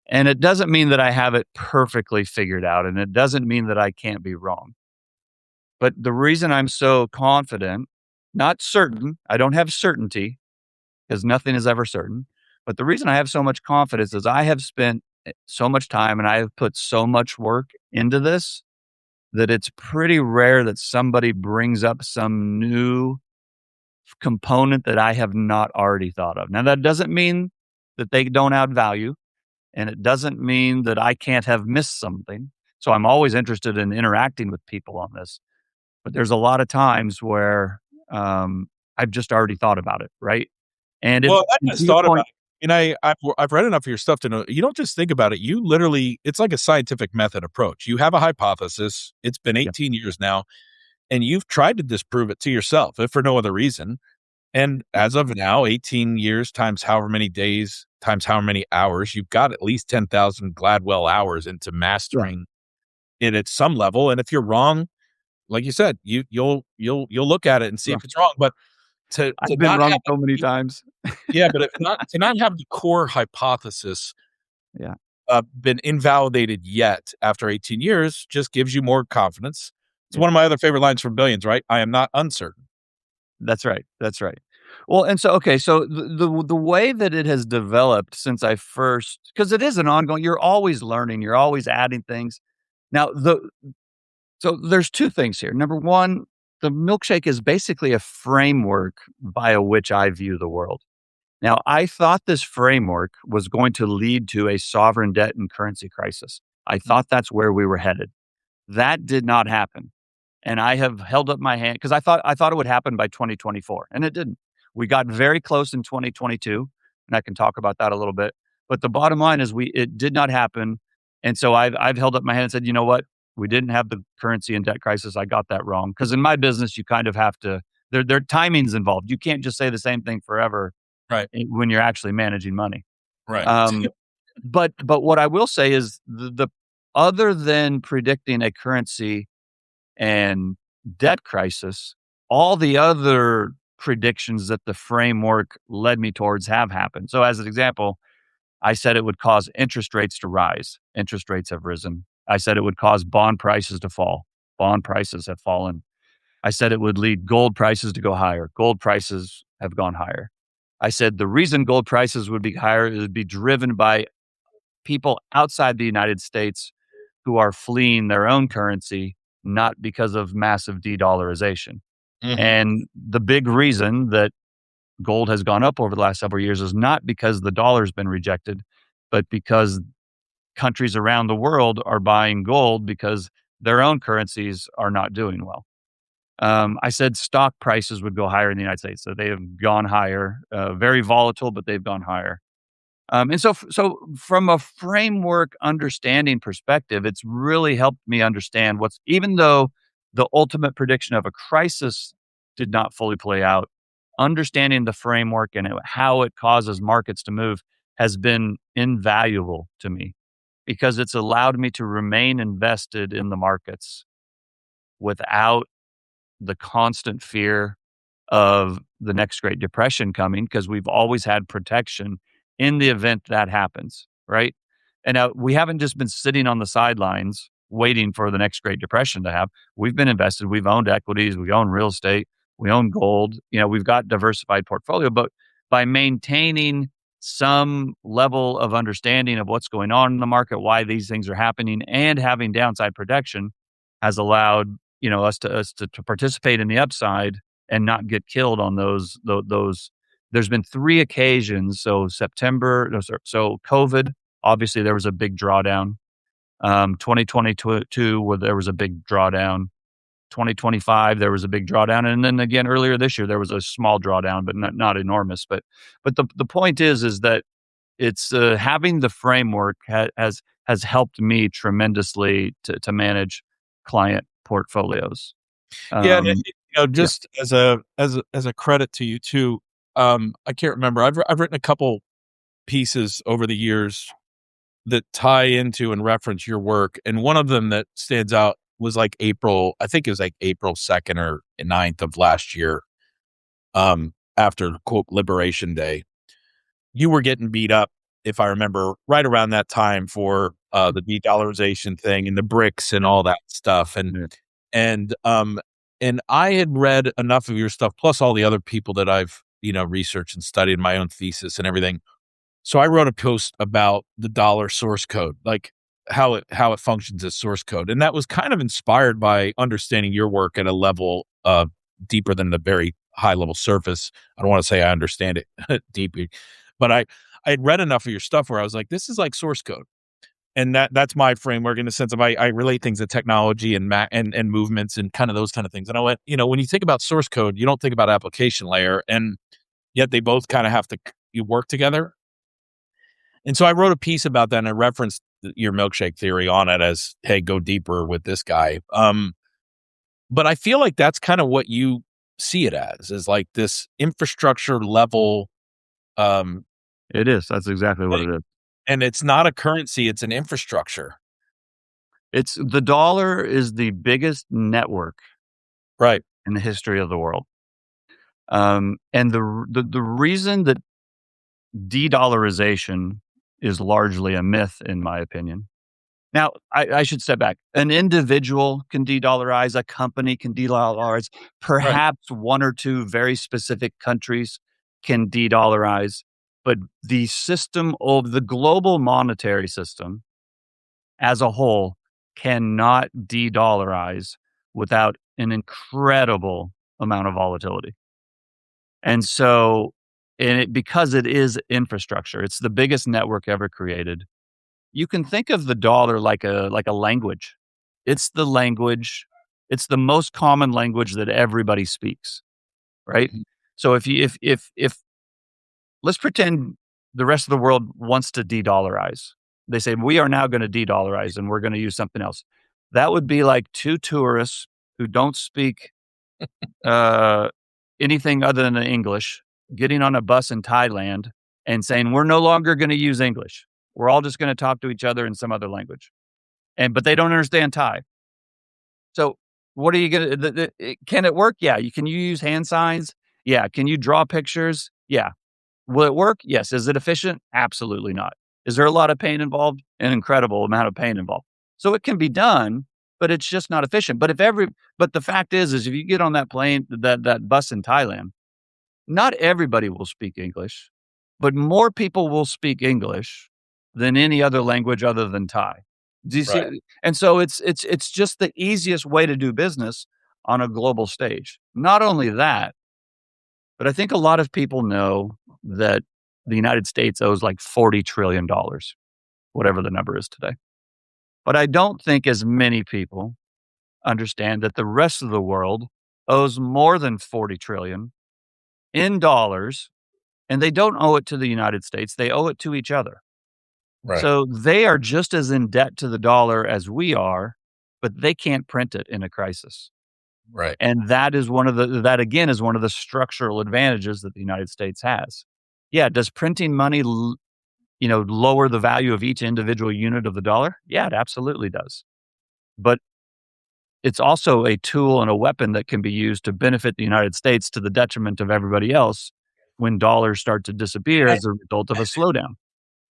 Speaker 2: And it doesn't mean that I have it perfectly figured out, and it doesn't mean that I can't be wrong. But the reason I'm so confident, not certain, I don't have certainty because nothing is ever certain. But the reason I have so much confidence is I have spent so much time and I have put so much work into this that it's pretty rare that somebody brings up some new component that I have not already thought of. Now, that doesn't mean that they don't add value. and it doesn't mean that I can't have missed something. So I'm always interested in interacting with people on this. But there's a lot of times where, I've just already thought about it, right? And
Speaker 1: Well, I
Speaker 2: and to
Speaker 1: just
Speaker 2: your
Speaker 1: thought about
Speaker 2: point.
Speaker 1: it, and I've read enough of your stuff to know you don't just think about it. You literally, it's like a scientific method approach. You have a hypothesis. It's been
Speaker 2: Yeah,
Speaker 1: 18 years now, and you've tried to disprove it to yourself, if for no other reason. And
Speaker 2: yeah,
Speaker 1: as of now, 18 years times however many days times however many hours, you've got at least 10,000 Gladwell hours into
Speaker 2: yeah,
Speaker 1: mastering it at some level. And if you're wrong, like you said, you'll look at it and see
Speaker 2: yeah.
Speaker 1: if it's wrong. But to
Speaker 2: I've been
Speaker 1: not have
Speaker 2: wrong so many times.
Speaker 1: yeah, but if not to not have the core hypothesis,
Speaker 2: Yeah,
Speaker 1: been invalidated yet after 18 years just gives you more confidence. It's
Speaker 2: yeah.
Speaker 1: one of my other favorite lines from Billions, right? I am not uncertain.
Speaker 2: That's right, that's right. Well, and so, okay, so the way that it has developed since I first, because it is an ongoing, you're always learning, you're always adding things. Now, so there's 2 things here. Number 1, the milkshake is basically a framework via which I view the world. Now, I thought this framework was going to lead to a sovereign debt and currency crisis. I thought that's where we were headed. That did not happen. And I have held up my hand because I thought it would happen by 2024, and it didn't. We got very close in 2022, and I can talk about that a little bit. But the bottom line is it did not happen. And so I've held up my hand and said, you know what? We didn't have the currency and debt crisis. I got that wrong. Because in my business, you kind of have to, there are timings involved. You can't just say the same thing forever
Speaker 1: Right,
Speaker 2: when you're actually managing money.
Speaker 1: right.
Speaker 2: Um, but what I will say is the other than predicting a currency and debt crisis, all the other predictions that the framework led me towards have happened. So, as an example, I said it would cause interest rates to rise. Interest rates have risen. I said it would cause bond prices to fall. Bond prices have fallen. I said it would lead gold prices to go higher. Gold prices have gone higher. I said the reason gold prices would be higher is would be driven by people outside the United States who are fleeing their own currency, not because of massive de-dollarization.
Speaker 1: Mhm,
Speaker 2: And the big reason that gold has gone up over the last several years is not because the dollar's been rejected, but because countries around the world are buying gold because their own currencies are not doing well. I said stock prices would go higher in the United States, so they have gone higher, very volatile, but they've gone higher. And so from a framework understanding perspective, it's really helped me understand what's, even though the ultimate prediction of a crisis did not fully play out, understanding the framework and how it causes markets to move has been invaluable to me because it's allowed me to remain invested in the markets without the constant fear of the next Great Depression coming because we've always had protection in the event that happens, right? And now we haven't just been sitting on the sidelines waiting for the next Great Depression to have. We've been invested. We've owned equities. We own real estate. We own gold. We've got diversified portfolio. But by maintaining some level of understanding of what's going on in the market, why these things are happening, and having downside protection has allowed us to participate in the upside and not get killed on those. There's been 3 occasions. So September, no, so COVID, obviously there was a big drawdown. 2022, where there was a big drawdown. 2025, there was a big drawdown, and then again earlier this year there was a small drawdown, but not enormous. But the point is that it's having the framework has helped me tremendously to manage client portfolios.
Speaker 1: Yeah, and
Speaker 2: Um, yeah,
Speaker 1: just as a credit to you too, I can't remember. I've written a couple pieces over the years that tie into and reference your work, and one of them that stands out was like April. I think it was like April 2nd or 9th of last year. After quote Liberation Day, you were getting beat up, if I remember, right around that time for the de-dollarization thing and the bricks and all that stuff,
Speaker 2: yeah,
Speaker 1: and um and I had read enough of your stuff, plus all the other people that I've researched and studied my own thesis and everything. So I wrote a post about the dollar source code, like how it functions as source code, and that was kind of inspired by understanding your work at a level deeper than the very high level surface. I don't want to say I understand it deeply, but I had read enough of your stuff where I was like, this is like source code. And that's my framework in the sense of I relate things to technology and movements and kind of those kind of things. And I went, when you think about source code, you don't think about application layer, and yet they both kind of have to you work together. And so I wrote a piece about that, and I referenced your milkshake theory on it as, hey, go deeper with this guy. But I feel like that's kind of what you see it as, is like this infrastructure level um,
Speaker 2: It is. That's exactly what
Speaker 1: thing.
Speaker 2: it is.
Speaker 1: And it's not a currency; it's an infrastructure.
Speaker 2: It's the dollar is the biggest network
Speaker 1: Right.
Speaker 2: in the history of the world. And the reason that de-dollarization is largely a myth, in my opinion. Now, I should step back. An individual can de-dollarize, a company can de-dollarize,
Speaker 1: Right.
Speaker 2: perhaps one or two very specific countries can de-dollarize, but the system of the global monetary system as a whole cannot de-dollarize without an incredible amount of volatility. And so, because it is infrastructure, it's the biggest network ever created. You can think of the dollar like a language. It's the language. It's the most common language that everybody speaks, right?
Speaker 1: Mhm.
Speaker 2: So if let's pretend the rest of the world wants to de-dollarize. They say we are now going to de-dollarize and we're going to use something else. That would be like two tourists who don't speak uh, anything other than English, getting on a bus in Thailand and saying, "We're no longer gonna use English. We're all just gonna talk to each other in some other language." But they don't understand Thai. So, what are you gonna can it work? Yeah. Can you use hand signs? Yeah. Can you draw pictures? Yeah. Will it work? Yes. Is it efficient? Absolutely not. Is there a lot of pain involved? An incredible amount of pain involved. So it can be done, but it's just not efficient. But the fact is if you get on that plane, that bus in Thailand, not everybody will speak English, but more people will speak English than any other language other than Thai. Do you
Speaker 1: Right.
Speaker 2: see? And so it's just the easiest way to do business on a global stage. Not only that, but I think a lot of people know that the United States owes like $40 trillion, whatever the number is today. But I don't think as many people understand that the rest of the world owes more than 40 trillion in dollars, and they don't owe it to the United States, they owe it to each other.
Speaker 1: Right.
Speaker 2: So they are just as in debt to the dollar as we are, but they can't print it in a crisis.
Speaker 1: Right.
Speaker 2: And that again is one of the structural advantages that the United States has. Yeah, does printing money lower the value of each individual unit of the dollar? Yeah, it absolutely does. But it's also a tool and a weapon that can be used to benefit the United States to the detriment of everybody else when dollars start to disappear
Speaker 1: I
Speaker 2: as a result of a slowdown.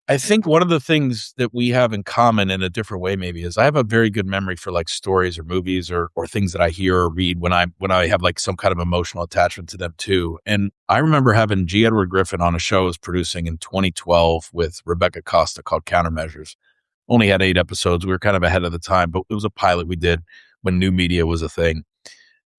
Speaker 1: I think one of the things that we have in common in a different way maybe is I have a very good memory for, like, stories or movies or things that I hear or read when I have, like, some kind of emotional attachment to them too, and I remember having G. Edward Griffin on a show I was producing in 2012 with Rebecca Costa called Countermeasures. Only had 8 episodes, we were kind of ahead of the time, but it was a pilot we did when new media was a thing,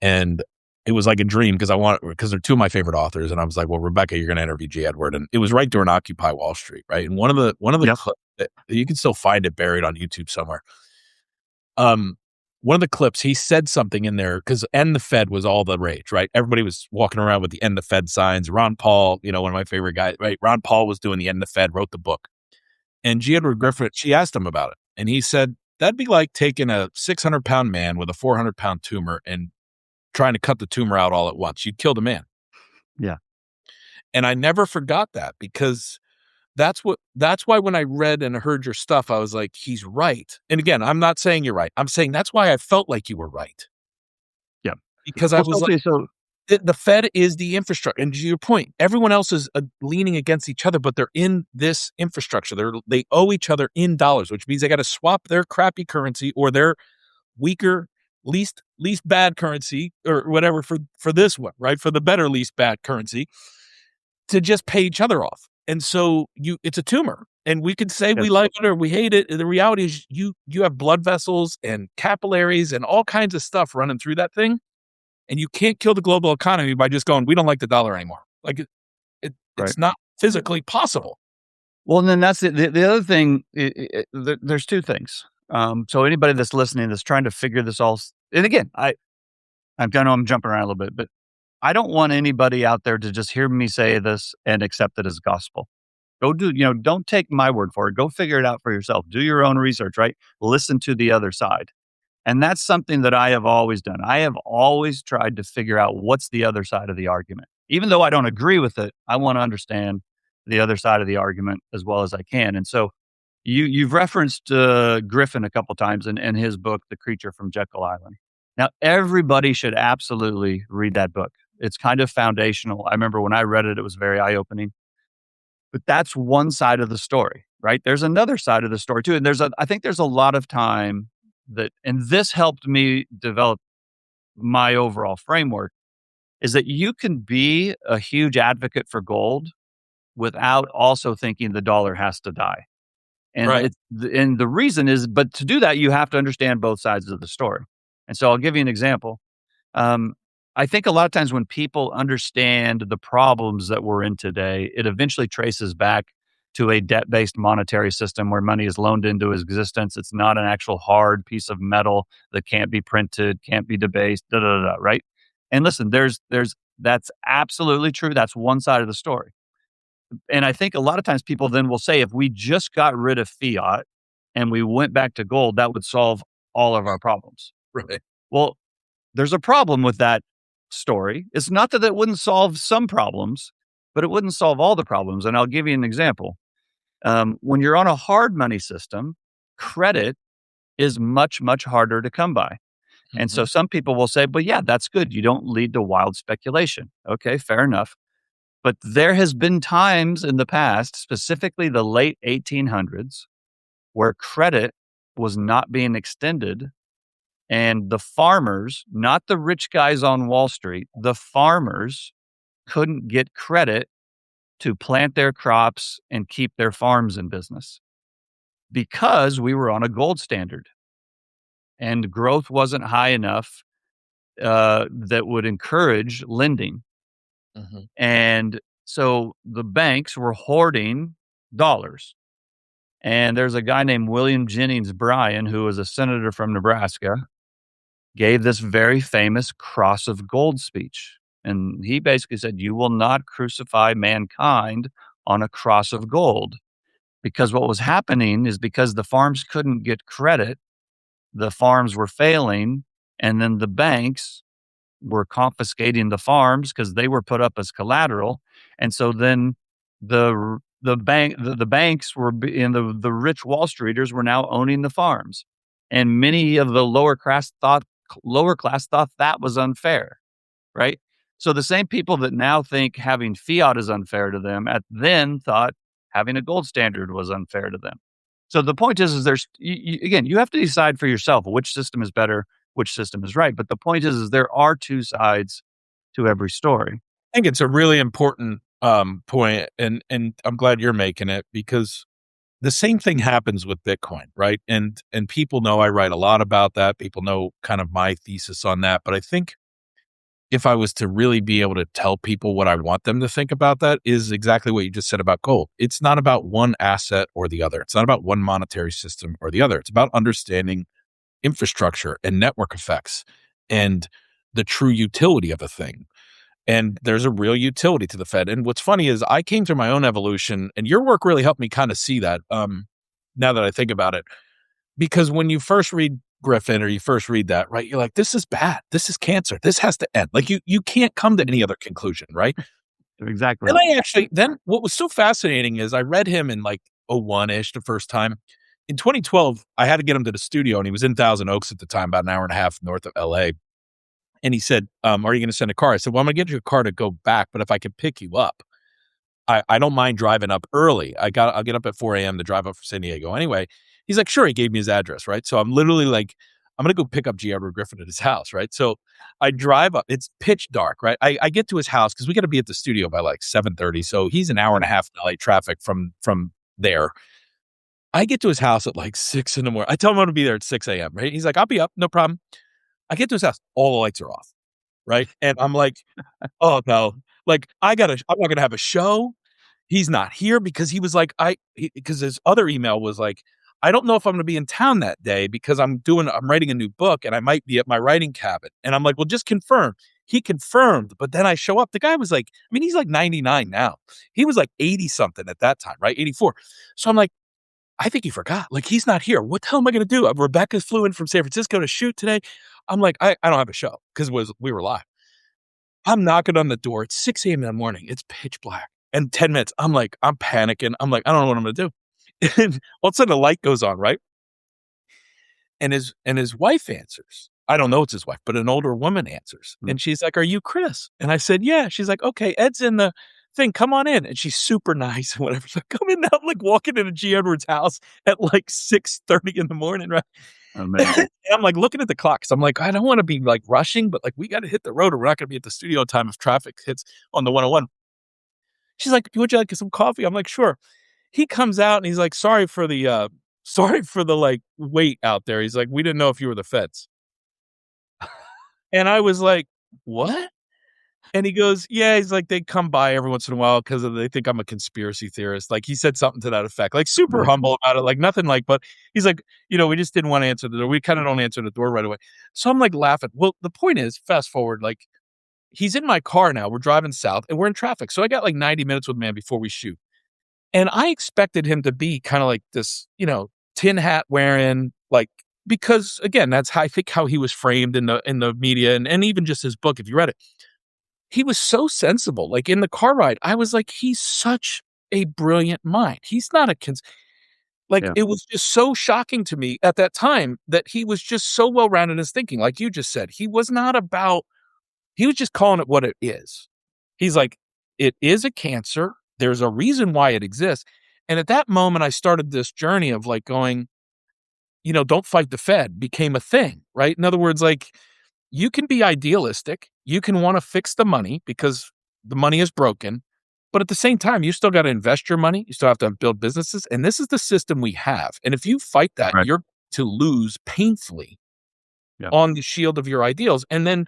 Speaker 1: and it was like a dream because they're two of my favorite authors, and I was like, "Well, Rebecca, you're gonna interview G. Edward," and it was right during Occupy Wall Street, right? And one of the
Speaker 2: Yep.
Speaker 1: cli you can still find it buried on YouTube somewhere. Um, one of the clips, he said something in there because "End the Fed" was all the rage, right? Everybody was walking around with the "End the Fed" signs. Ron Paul, one of my favorite guys, right? Ron Paul was doing the "End the Fed," wrote the book. And G. Edward Griffith, she asked him about it, and he said, "That'd be like taking a 600-pound man with a 400-pound tumor and trying to cut the tumor out all at once. You'd kill the man."
Speaker 2: Yeah.
Speaker 1: And I never forgot that because that's why when I read and heard your stuff, I was like, he's right. And again, I'm not saying you're right. I'm saying that's why I felt like you were right.
Speaker 2: Yeah.
Speaker 1: Because I
Speaker 2: Well,
Speaker 1: was
Speaker 2: so
Speaker 1: like,
Speaker 2: okay, so
Speaker 1: the Fed is the infrastructure. And to your point, everyone else is leaning against each other, but they're in this infrastructure. They owe each other in dollars, which means they got to swap their crappy currency or their weaker, least bad currency or whatever for this one, right? For the better least bad currency to just pay each other off. And so it's a tumor. And we can say we
Speaker 2: yes,
Speaker 1: like it or we hate it. The reality is you have blood vessels and capillaries and all kinds of stuff running through that thing. And you can't kill the global economy by just going, we don't like the dollar anymore. Like
Speaker 2: right.
Speaker 1: it's not physically possible.
Speaker 2: Well, and then that's the other thing, there's 2 things. So anybody that's listening that's trying to figure this all s and again, I know I'm jumping around a little bit, but I don't want anybody out there to just hear me say this and accept it as gospel. Go do don't take my word for it. Go figure it out for yourself. Do your own research, right? Listen to the other side. And that's something that I have always done. I have always tried to figure out what's the other side of the argument. Even though I don't agree with it, I want to understand the other side of the argument as well as I can. And so you've referenced Griffin a couple times in his book, The Creature from Jekyll Island. Now, everybody should absolutely read that book. It's kind of foundational. I remember when I read it, it was very eye opening. But that's one side of the story, right? There's another side of the story too. And I think there's a lot of time and this helped me develop my overall framework, is that you can be a huge advocate for gold without also thinking the dollar has to die. And
Speaker 1: Right.
Speaker 2: the reason is, but to do that, you have to understand both sides of the story. And so I'll give you an example. Um, I think a lot of times when people understand the problems that we're in today, it eventually traces back to a debt based monetary system where money is loaned into existence. It's not an actual hard piece of metal that can't be printed, can't be debased, right? And listen, that's absolutely true. That's one side of the story. And I think a lot of times people then will say, if we just got rid of fiat and we went back to gold, that would solve all of our problems.
Speaker 1: Right.
Speaker 2: Well, there's a problem with that story. It's not that it wouldn't solve some problems, but it wouldn't solve all the problems. And I'll give you an example. When you're on a hard money system, credit is much, much harder to come by. And so
Speaker 1: Mhm.
Speaker 2: some people will say, but yeah, that's good. You don't lead to wild speculation. Okay, fair enough. But there has been times in the past, specifically the late 1800s, where credit was not being extended and the farmers, not the rich guys on Wall Street, the farmers couldn't get credit to plant their crops and keep their farms in business because we were on a gold standard and growth wasn't high enough that would encourage lending.
Speaker 1: Mhm.
Speaker 2: And so the banks were hoarding dollars. And there's a guy named William Jennings Bryan, who was a senator from Nebraska, gave this very famous cross of gold speech. And he basically said, you will not crucify mankind on a cross of gold. Because what was happening is because the farms couldn't get credit, the farms were failing, and then the banks were confiscating the farms because they were put up as collateral. And so then the banks were and the rich Wall Streeters were now owning the farms. And many of the lower class thought that was unfair, right? So the same people that now think having fiat is unfair to them at then thought having a gold standard was unfair to them. So the point is there's again, you have to decide for yourself which system is better, which system is right. But the point is there are two sides to every story.
Speaker 1: I think it's a really important point, and I'm glad you're making it because the same thing happens with Bitcoin, right? And people know I write a lot about that. People know kind of my thesis on that, but I think if I was to really be able to tell people what I want them to think about that is exactly what you just said about gold. It's not about one asset or the other. It's not about one monetary system or the other. It's about understanding infrastructure and network effects and the true utility of a thing. And there's a real utility to the Fed. And what's funny is I came through my own evolution, and your work really helped me kind of see that. Now that I think about it, because when you first read Griffin or you first read that, right, you're like, this is bad. This is cancer. This has to end. Like you can't come to any other conclusion, right?
Speaker 2: You're exactly
Speaker 1: And
Speaker 2: right.
Speaker 1: I actually then what was so fascinating is I read him in like '01 ish the first time. In 2012, I had to get him to the studio, and he was in Thousand Oaks at the time, about an hour and a half north of LA. And he said, "Are you going to send a car?" I said, "Well, I'm going to get you a car to go back, but if I can pick you up, I don't mind driving up early. I'll get up at 4 a.m. to drive up from San Diego." Anyway, he's like, "Sure." He gave me his address, right? So I'm literally like, I'm going to go pick up G. Edward Griffin at his house, right? So I drive up. It's pitch dark, right? I get to his house because we got to be at the studio by like 7:30. So he's an hour and a half in LA traffic from there. I get to his house at like 6 in the morning. I tell him I'm going to be there at 6 a.m., right? He's like, "I'll be up, no problem." I get to his house, all the lights are off, right? And I'm like, "Oh, no." Like, I'm not gonna have a show. he's not here because he was like, because his other email was like, I don't know if I'm going to be in town that day because I'm writing a new book and I might be at my writing cabin. And I'm like, well, just confirm. He confirmed, but then I show up. The guy was like, I mean, he's like 99 now. He was like 80 something at that time, right? 84. So I'm like, I think he forgot. Like, he's not here. What the hell am I going to do? Rebecca flew in from San Francisco to shoot today. I'm like, I don't have a show because we were live. I'm knocking on the door. It's 6 a.m. in the morning. It's pitch black. And 10 minutes, I'm like, I'm panicking. I'm like, I don't know what I'm going to do. And all of a sudden, the light goes on, right? And his wife answers. I don't know it's his wife, but an older woman answers.
Speaker 2: Mm.
Speaker 1: And she's like, "Are you Chris?" And I said, "Yeah." She's like, "Okay, Ed's in the thing. Come on in." And she's super nice and whatever. So I come in now, I'm like walking into G. Edwards' house at like 6:30 in the morning, right?
Speaker 2: Amazing.
Speaker 1: And I'm like looking at the clock because I'm like, I don't want to be like rushing, but like we got to hit the road or we're not going to be at the studio time if traffic hits on the 101. She's like, "Would you like some coffee?" I'm like, "Sure." He comes out and he's like, sorry for the like wait out there." He's like, "We didn't know if you were the feds." And I was like, "What?" And he goes, "Yeah." He's like, "They come by every once in a while because they think I'm a conspiracy theorist." Like, he said something to that effect, like, super
Speaker 2: Amazing.
Speaker 1: humble about it, like, nothing like but he's like, "We just didn't wanna answer the door. We kinda don't answer the door right away." So I'm, like, laughing. Well, the point is, fast forward, like, he's in my car now, we're driving south, and we're in traffic, so I got, like, 90 minutes with man before we shoot. And I expected him to be kinda like this, tin hat wearing, like because, again, that's how I think how he was framed in the media and even just his book, if you read it. He was so sensible, like, in the car ride, I was like, "He's such a brilliant mind." He's not a like,
Speaker 2: Yeah.
Speaker 1: it was just so shocking to me at that time that he was just so well-rounded in his thinking, like you just said. He was just calling it what it is. He's like, "It is a cancer. There's a reason why it exists." And at that moment, I started this journey of, like, going, "Don't fight the Fed," became a thing, right? In other words, like, you can be idealistic. You can wanna fix the money because the money is broken, but at the same time, you still gotta invest your money. You still have to build businesses, and this is the system we have. And if you fight that,
Speaker 2: Right.
Speaker 1: you're to lose painfully
Speaker 2: Yeah.
Speaker 1: on the shield of your ideals. And then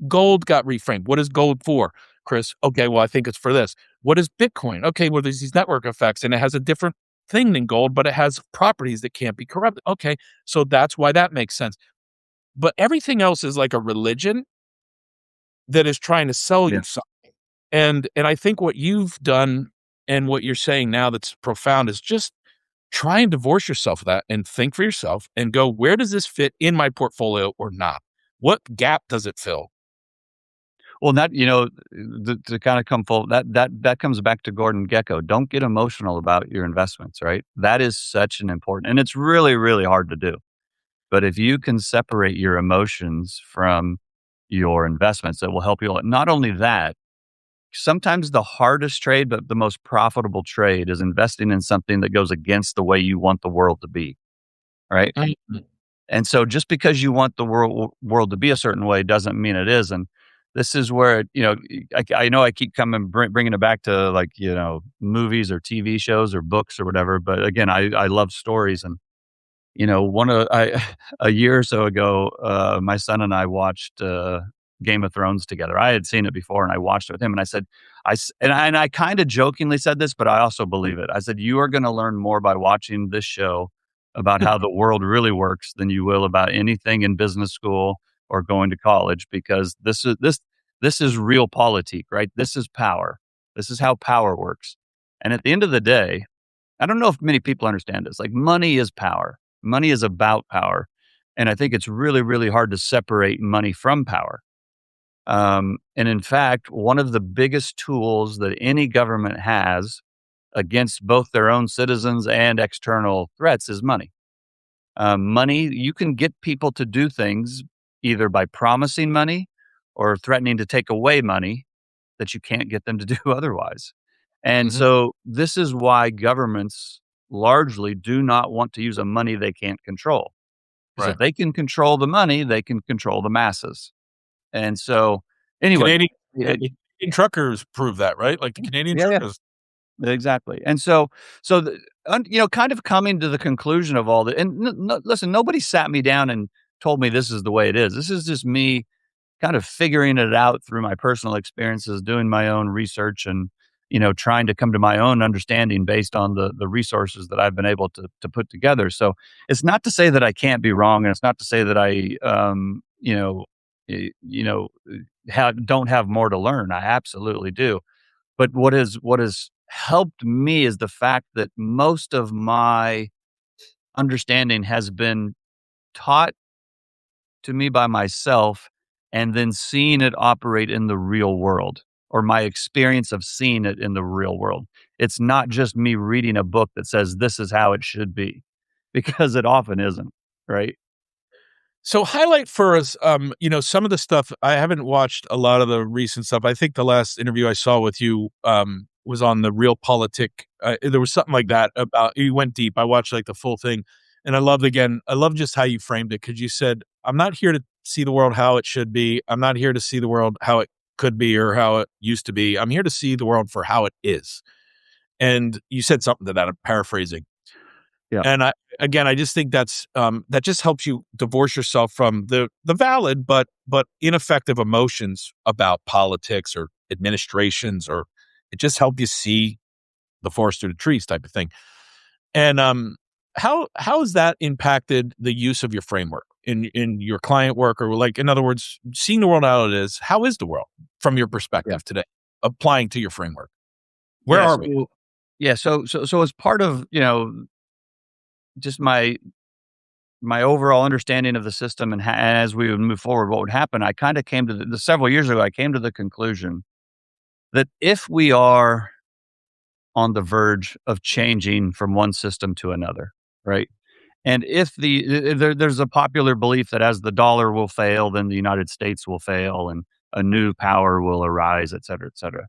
Speaker 1: gold got reframed. What is gold for, Chris? Okay, well, I think it's for this. What is Bitcoin? Okay, well, there's these network effects, and it has a different thing than gold, but it has properties that can't be corrupted. Okay, so that's why that makes sense. But everything else is like a religion that is trying to sell
Speaker 2: Yeah.
Speaker 1: you something. And I think what you've done and what you're saying now that's profound is just try and divorce yourself of that and think for yourself and go, where does this fit in my portfolio or not? What gap does it fill?
Speaker 2: Well, that to kind of come full that comes back to Gordon Gekko. Don't get emotional about your investments, right? That is such an important, and it's really, really hard to do. But if you can separate your emotions from your investments, it will help you a lot. Not only that, sometimes the hardest trade, but the most profitable trade is investing in something that goes against the way you want the world to be, right?
Speaker 1: Mhm.
Speaker 2: And so just because you want the world to be a certain way doesn't mean it is. And this is where, I know I keep bringing it back to like, movies or TV shows or books or whatever. But again, I love stories. And one of I a year or so ago, my son and I watched Game of Thrones together. I had seen it before, and I watched it with him. And I said, I kind of jokingly said this, but I also believe it. I said, you are going to learn more by watching this show about how the world really works than you will about anything in business school or going to college, because this is real politique, right? This is power. This is how power works. And at the end of the day, I don't know if many people understand this. Like, money is power. Money is about power. And I think it's really, really hard to separate money from power. And in fact, one of the biggest tools that any government has against both their own citizens and external threats is money. Money, you can get people to do things either by promising money or threatening to take away money that you can't get them to do otherwise. And
Speaker 1: Mhm.
Speaker 2: so this is why governments largely do not want to use a money they can't control. Because
Speaker 1: Right.
Speaker 2: if they can control the money, they can control the masses. And so anyway,
Speaker 1: Canadian
Speaker 2: it,
Speaker 1: Canadian truckers prove that, right? Like the Canadian
Speaker 2: yeah, yeah,
Speaker 1: truckers.
Speaker 2: exactly. And so kind of coming to the conclusion of all that. And listen, nobody sat me down and told me this is the way it is. This is just me kind of figuring it out through my personal experiences, doing my own research, and trying to come to my own understanding based on the resources that I've been able to put together. So it's not to say that I can't be wrong, and it's not to say that I, don't have more to learn. I absolutely do. But what has helped me is the fact that most of my understanding has been taught to me by myself and then seeing it operate in the real world, or my experience of seeing it in the real world. It's not just me reading a book that says this is how it should be, because it often isn't, right?
Speaker 1: So highlight for us, some of the stuff. I haven't watched a lot of the recent stuff. I think the last interview I saw with you was on the Real Politic. There was something like that about you went deep. I watched like the full thing, and I love just how you framed it because you said, "I'm not here to see the world how it should be. I'm not here to see the world how it could be or how it used to be. I'm here to see the world for how it is." And you said something to that. I'm paraphrasing.
Speaker 2: Yeah,
Speaker 1: And I just think that just helps you divorce yourself from the valid but ineffective emotions about politics or administrations, or it just helps you see the forest through the trees type of thing. And how has that impacted the use of your framework in your client work, or like in other words, seeing the world how it is? How is the world from your
Speaker 2: yeah,
Speaker 1: perspective today, applying to your framework? Where
Speaker 2: yeah.
Speaker 1: are we?
Speaker 2: So as part of just my overall understanding of the system, and as we would move forward, what would happen, I kind of came to several years ago. I came to the conclusion that if we are on the verge of changing from one system to another, right? And if there's a popular belief that as the dollar will fail, then the United States will fail, and a new power will arise, et cetera, et cetera.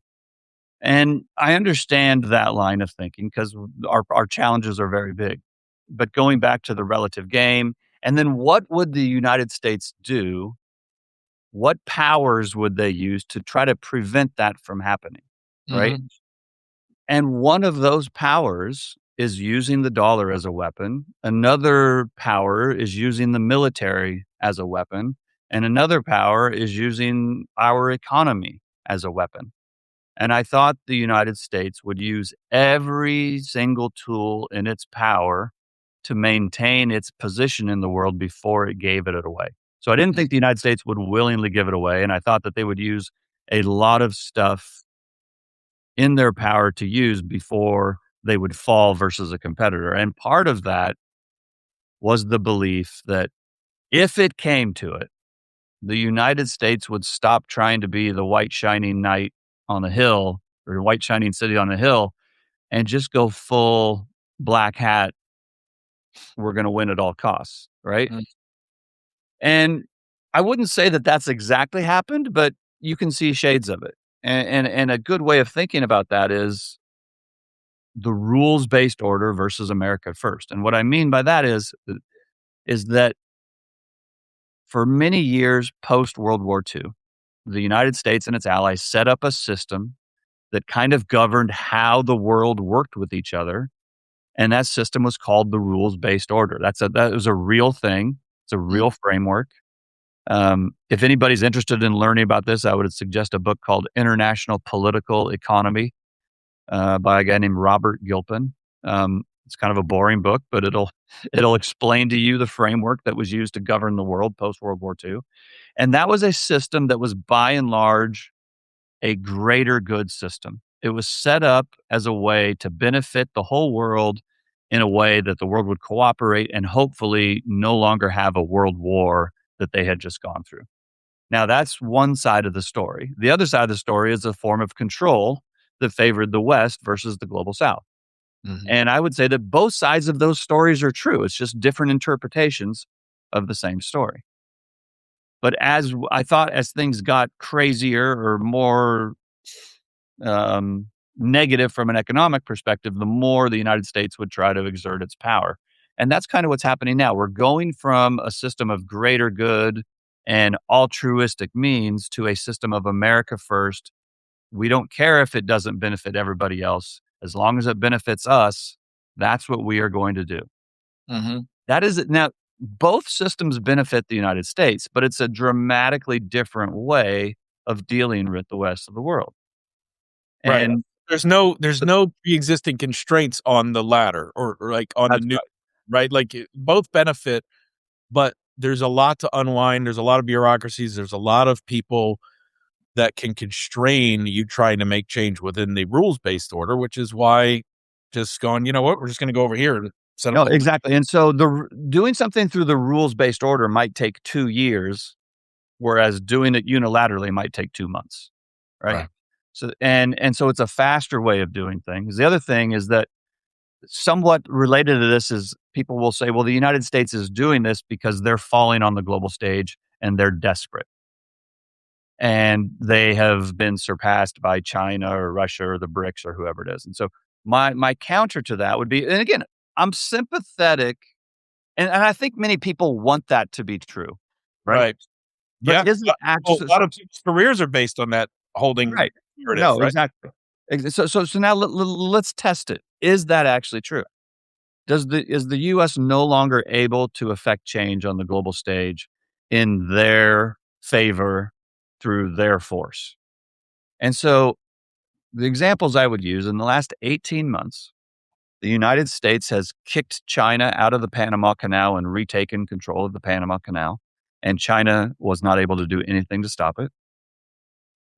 Speaker 2: And I understand that line of thinking because our challenges are very big. But going back to the relative game, and then what would the United States do? What powers would they use to try to prevent that from happening? Right.
Speaker 1: Mhm,
Speaker 2: And one of those powers is using the dollar as a weapon. Another power is using the military as a weapon. And another power is using our economy as a weapon. And I thought the United States would use every single tool in its power to maintain its position in the world before it gave it away. So I didn't think the United States would willingly give it away. And I thought that they would use a lot of stuff in their power to use before they would fall versus a competitor. And part of that was the belief that if it came to it, the United States would stop trying to be the white shining knight on the hill, or the white shining city on the hill, and just go full black hat. We're going to win at all costs. Right.
Speaker 1: mhm,
Speaker 2: And I wouldn't say that that's exactly happened, but you can see shades of it. And a good way of thinking about that is the rules based order versus America first. And what I mean by that is that for many years post World War II, the United States and its allies set up a system that kind of governed how the world worked with each other. And that system was called the rules based order. That was a real thing. It's a
Speaker 1: mhm,
Speaker 2: real framework. If anybody's interested in learning about this, I would suggest a book called International Political Economy by a guy named Robert Gilpin. It's kind of a boring book, but it'll explain to you the framework that was used to govern the world post World War II. And that was a system that was by and large a greater good system. It was set up as a way to benefit the whole world in a way that the world would cooperate and hopefully no longer have a world war that they had just gone through. Now, that's one side of the story. The other side of the story is a form of control that favored the West versus the global South.
Speaker 1: mhm.
Speaker 2: And I would say that both sides of those stories are true. It's just different interpretations of the same story. But I thought as things got crazier or more um, negative from an economic perspective, the more the United States would try to exert its power. And that's kind of what's happening now. We're going from a system of greater good and altruistic means to a system of America first. We don't care if it doesn't benefit everybody else. As long as it benefits us, that's what we are going to do.
Speaker 1: Mhm.
Speaker 2: That is it. Now, both systems benefit the United States, but it's a dramatically different way of dealing with the rest of the world.
Speaker 1: Right.
Speaker 2: And
Speaker 1: There's no pre-existing constraints on the latter or like on the
Speaker 2: That's
Speaker 1: new,
Speaker 2: right.
Speaker 1: right? Like both benefit, but there's a lot to unwind. There's a lot of bureaucracies. There's a lot of people that can constrain you trying to make change within the rules-based order, which is why just going, you know what, we're just going to go over here and set up
Speaker 2: No,
Speaker 1: the
Speaker 2: exactly, and so doing something through the rules-based order might take 2 years, whereas doing it unilaterally might take 2 months, right?
Speaker 1: right,
Speaker 2: So and so it's a faster way of doing things. The other thing is that somewhat related to this is people will say, "Well, the United States is doing this because they're falling on the global stage and they're desperate, and they have been surpassed by China or Russia or the BRICS or whoever it is." And so my counter to that would be, and again, I'm sympathetic, and I think many people want that to be true, right?
Speaker 1: right,
Speaker 2: But
Speaker 1: yeah.
Speaker 2: is it
Speaker 1: Well,
Speaker 2: actually
Speaker 1: a lot of people's careers are based on that holding
Speaker 2: right?
Speaker 1: narrative,
Speaker 2: No,
Speaker 1: right?
Speaker 2: exactly. So now let's test it. Is that actually true? Is the US no longer able to affect change on the global stage in their favor through their force? And so the examples I would use in the last 18 months, the United States has kicked China out of the Panama Canal and retaken control of the Panama Canal, and China was not able to do anything to stop it.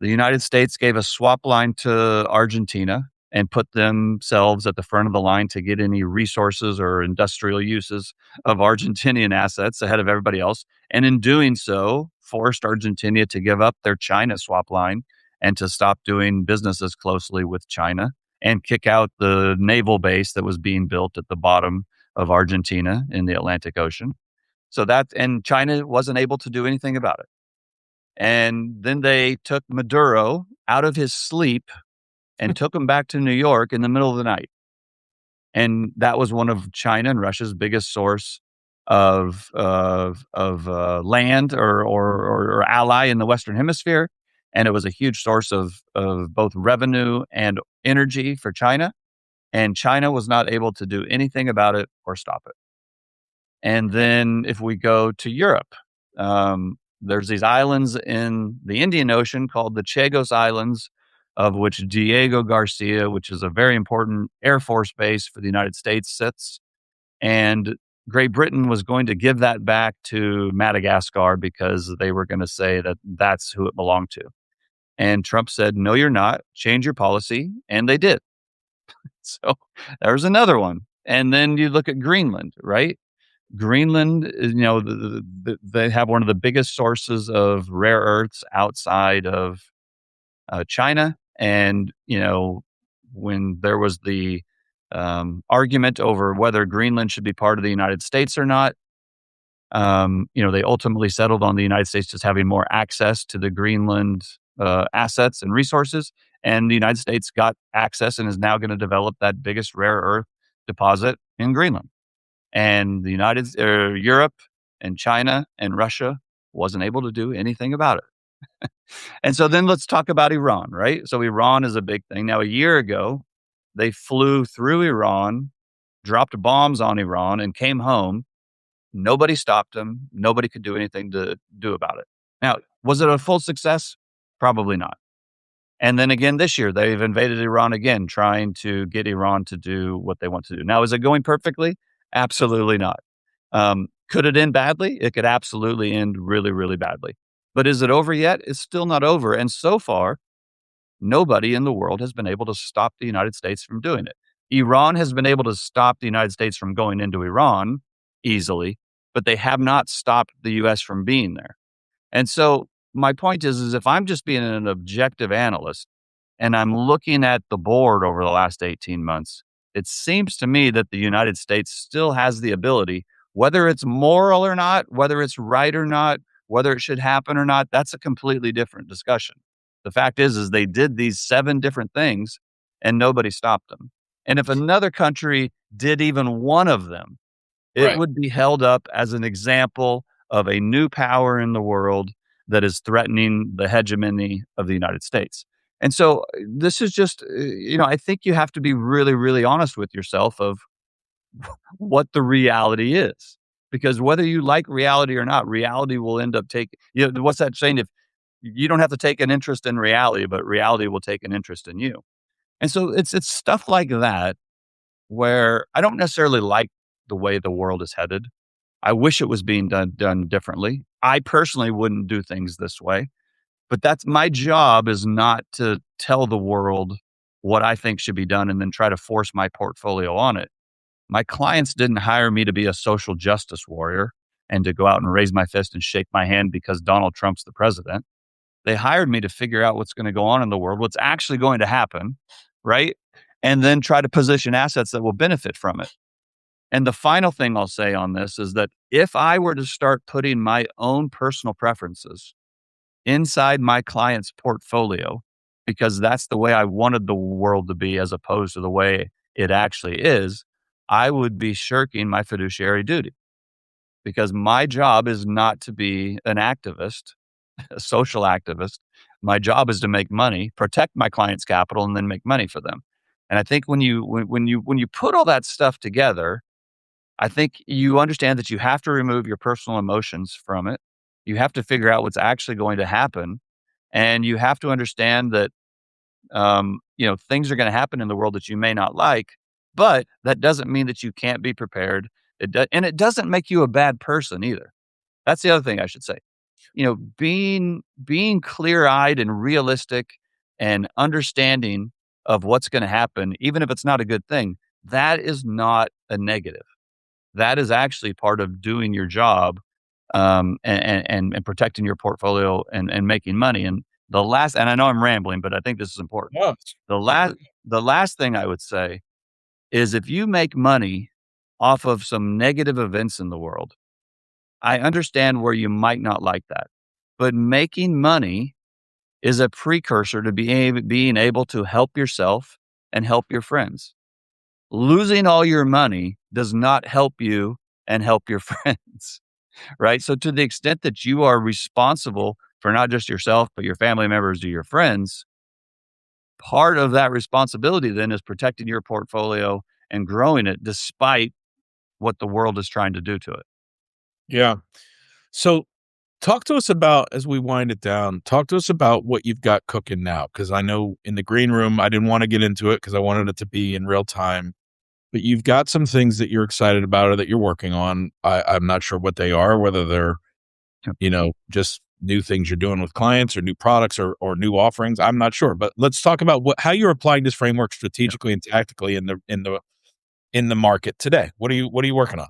Speaker 2: The United States gave a swap line to Argentina and put themselves at the front of the line to get any resources or industrial uses of Argentinian assets ahead of everybody else. And in doing so, forced Argentina to give up their China swap line and to stop doing business as closely with China and kick out the naval base that was being built at the bottom of Argentina in the Atlantic Ocean. And China wasn't able to do anything about it. And then they took Maduro out of his sleep and took him back to New York in the middle of the night. And that was one of China and Russia's biggest source of land or ally in the Western Hemisphere, and it was a huge source of both revenue and energy for China. And China was not able to do anything about it or stop it. And then if we go to Europe, there's these islands in the Indian Ocean called the Chagos Islands, of which Diego Garcia, which is a very important Air Force base for the United States, sits. And Great Britain was going to give that back to Madagascar because they were going to say that that's who it belonged to. And Trump said, "No, you're not. Change your policy." And they did. So there's another one. And then you look at Greenland, right? Greenland is, they have one of the biggest sources of rare earths outside of China. And, when there was the argument over whether Greenland should be part of the United States or not, they ultimately settled on the United States just having more access to the Greenland assets and resources. And the United States got access and is now going to develop that biggest rare earth deposit in Greenland. And Europe and China and Russia wasn't able to do anything about it. And so then let's talk about Iran, right? So Iran is a big thing. Now, a year ago, they flew through Iran, dropped bombs on Iran, and came home. Nobody stopped them. Nobody could do anything to do about it. Now, was it a full success? Probably not. And then again this year, they've invaded Iran again, trying to get Iran to do what they want to do. Now, is it going perfectly? Absolutely not. Could it end badly? It could absolutely end really, really badly. But is it over yet? It's still not over. And so far, nobody in the world has been able to stop the United States from doing it. Iran has been able to stop the United States from going into Iran easily, but they have not stopped the US from being there. And so my point is if I'm just being an objective analyst and I'm looking at the board over the last 18 months, it seems to me that the United States still has the ability, whether it's moral or not, whether it's right or not, whether it should happen or not, that's a completely different discussion. The fact is they did these 7 different things and nobody stopped them. And if another country did even one of them, it
Speaker 1: Right.
Speaker 2: would be held up as an example of a new power in the world that is threatening the hegemony of the United States. And so this is just, I think you have to be really, really honest with yourself of what the reality is. Because whether you like reality or not, reality will end up taking, what's that saying? If you don't have to take an interest in reality, but reality will take an interest in you. And so it's stuff like that where I don't necessarily like the way the world is headed. I wish it was being done differently. I personally wouldn't do things this way, but that's my job is not to tell the world what I think should be done and then try to force my portfolio on it. My clients didn't hire me to be a social justice warrior and to go out and raise my fist and shake my hand because Donald Trump's the president. They hired me to figure out what's going to go on in the world, what's actually going to happen, right? And then try to position assets that will benefit from it. And the final thing I'll say on this is that if I were to start putting my own personal preferences inside my client's portfolio, because that's the way I wanted the world to be as opposed to the way it actually is, I would be shirking my fiduciary duty because my job is not to be an activist, a social activist. My job is to make money, protect my client's capital, and then make money for them. And I think when you put all that stuff together, I think you understand that you have to remove your personal emotions from it. You have to figure out what's actually going to happen, and you have to understand that things are going to happen in the world that you may not like, but that doesn't mean that you can't be prepared. And it doesn't make you a bad person either. That's the other thing I should say. Being clear eyed and realistic and understanding of what's going to happen, even if it's not a good thing, that is not a negative. That is actually part of doing your job, and protecting your portfolio and making money. And I know I'm rambling, but I think this is important.
Speaker 1: Yeah.
Speaker 2: The last the last thing I would say is if you make money off of some negative events in the world, I understand where you might not like that. But making money is a precursor to being able to help yourself and help your friends. Losing all your money does not help you and help your friends, right? So, to the extent that you are responsible for not just yourself, but your family members or your friends, part of that responsibility then is protecting your portfolio and growing it despite what the world is trying to do to it.
Speaker 1: Yeah. So talk to us about, as we wind it down, talk to us about what you've got cooking now. Cause I know in the green room, I didn't want to get into it because I wanted it to be in real time, but you've got some things that you're excited about or that you're working on. I'm not sure what they are, whether they're,
Speaker 2: Yep.
Speaker 1: just new things you're doing with clients or new products or new offerings. I'm not sure, but let's talk about how you're applying this framework
Speaker 2: Yeah.
Speaker 1: strategically and tactically in the market today. What are you working on?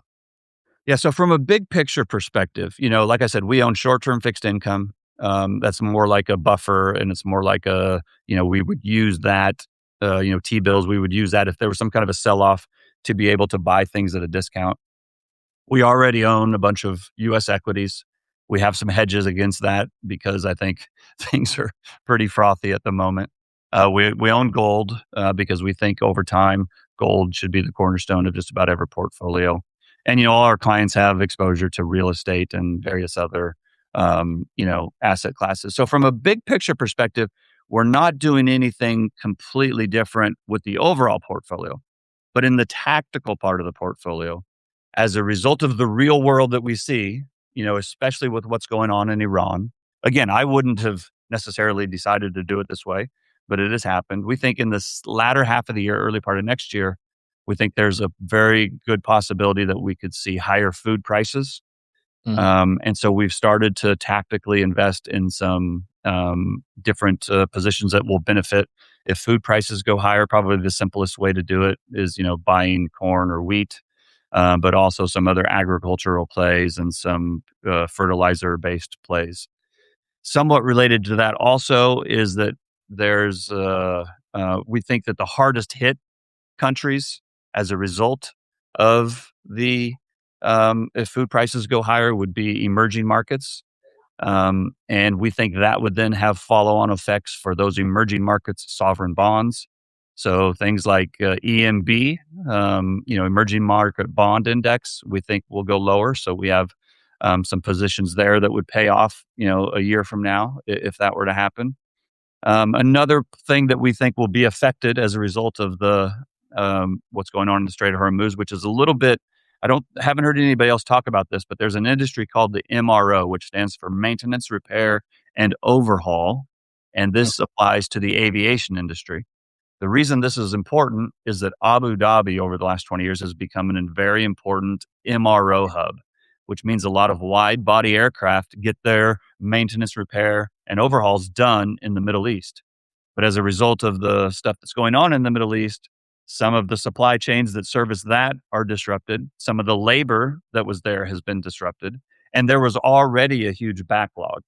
Speaker 2: Yeah. So from a big picture perspective, like I said, we own short-term fixed income. That's more like a buffer, and it's more like we would use that, T-bills. We would use that if there was some kind of a sell-off to be able to buy things at a discount. We already own a bunch of US equities. We have some hedges against that because I think things are pretty frothy at the moment. We own gold because we think over time gold should be the cornerstone of just about every portfolio. And all our clients have exposure to real estate and various other asset classes. So from a big picture perspective, we're not doing anything completely different with the overall portfolio, but in the tactical part of the portfolio, as a result of the real world that we see, especially with what's going on in Iran. Again, I wouldn't have necessarily decided to do it this way, but it has happened. We think in this latter half of the year, early part of next year, we think there's a very good possibility that we could see higher food prices.
Speaker 1: Mhm.
Speaker 2: And so we've started to tactically invest in some different positions that will benefit if food prices go higher. Probably the simplest way to do it is, buying corn or wheat, but also some other agricultural plays and some fertilizer based plays. Somewhat related to that also is that we think that the hardest hit countries as a result of the if food prices go higher would be emerging markets. And we think that would then have follow on effects for those emerging markets, sovereign bonds. So things like EMB, emerging market bond index, we think will go lower. So we have some positions there that would pay off, a year from now if that were to happen. Another thing that we think will be affected as a result of the what's going on in the Strait of Hormuz, which is a little bit, haven't heard anybody else talk about this, but there's an industry called the MRO, which stands for maintenance, repair, and overhaul, and this applies to the aviation industry. The reason this is important is that Abu Dhabi over the last 20 years has become a very important MRO hub, which means a lot of wide body aircraft get their maintenance, repair, and overhauls done in the Middle East. But as a result of the stuff that's going on in the Middle East, some of the supply chains that service that are disrupted. Some of the labor that was there has been disrupted. And there was already a huge backlog.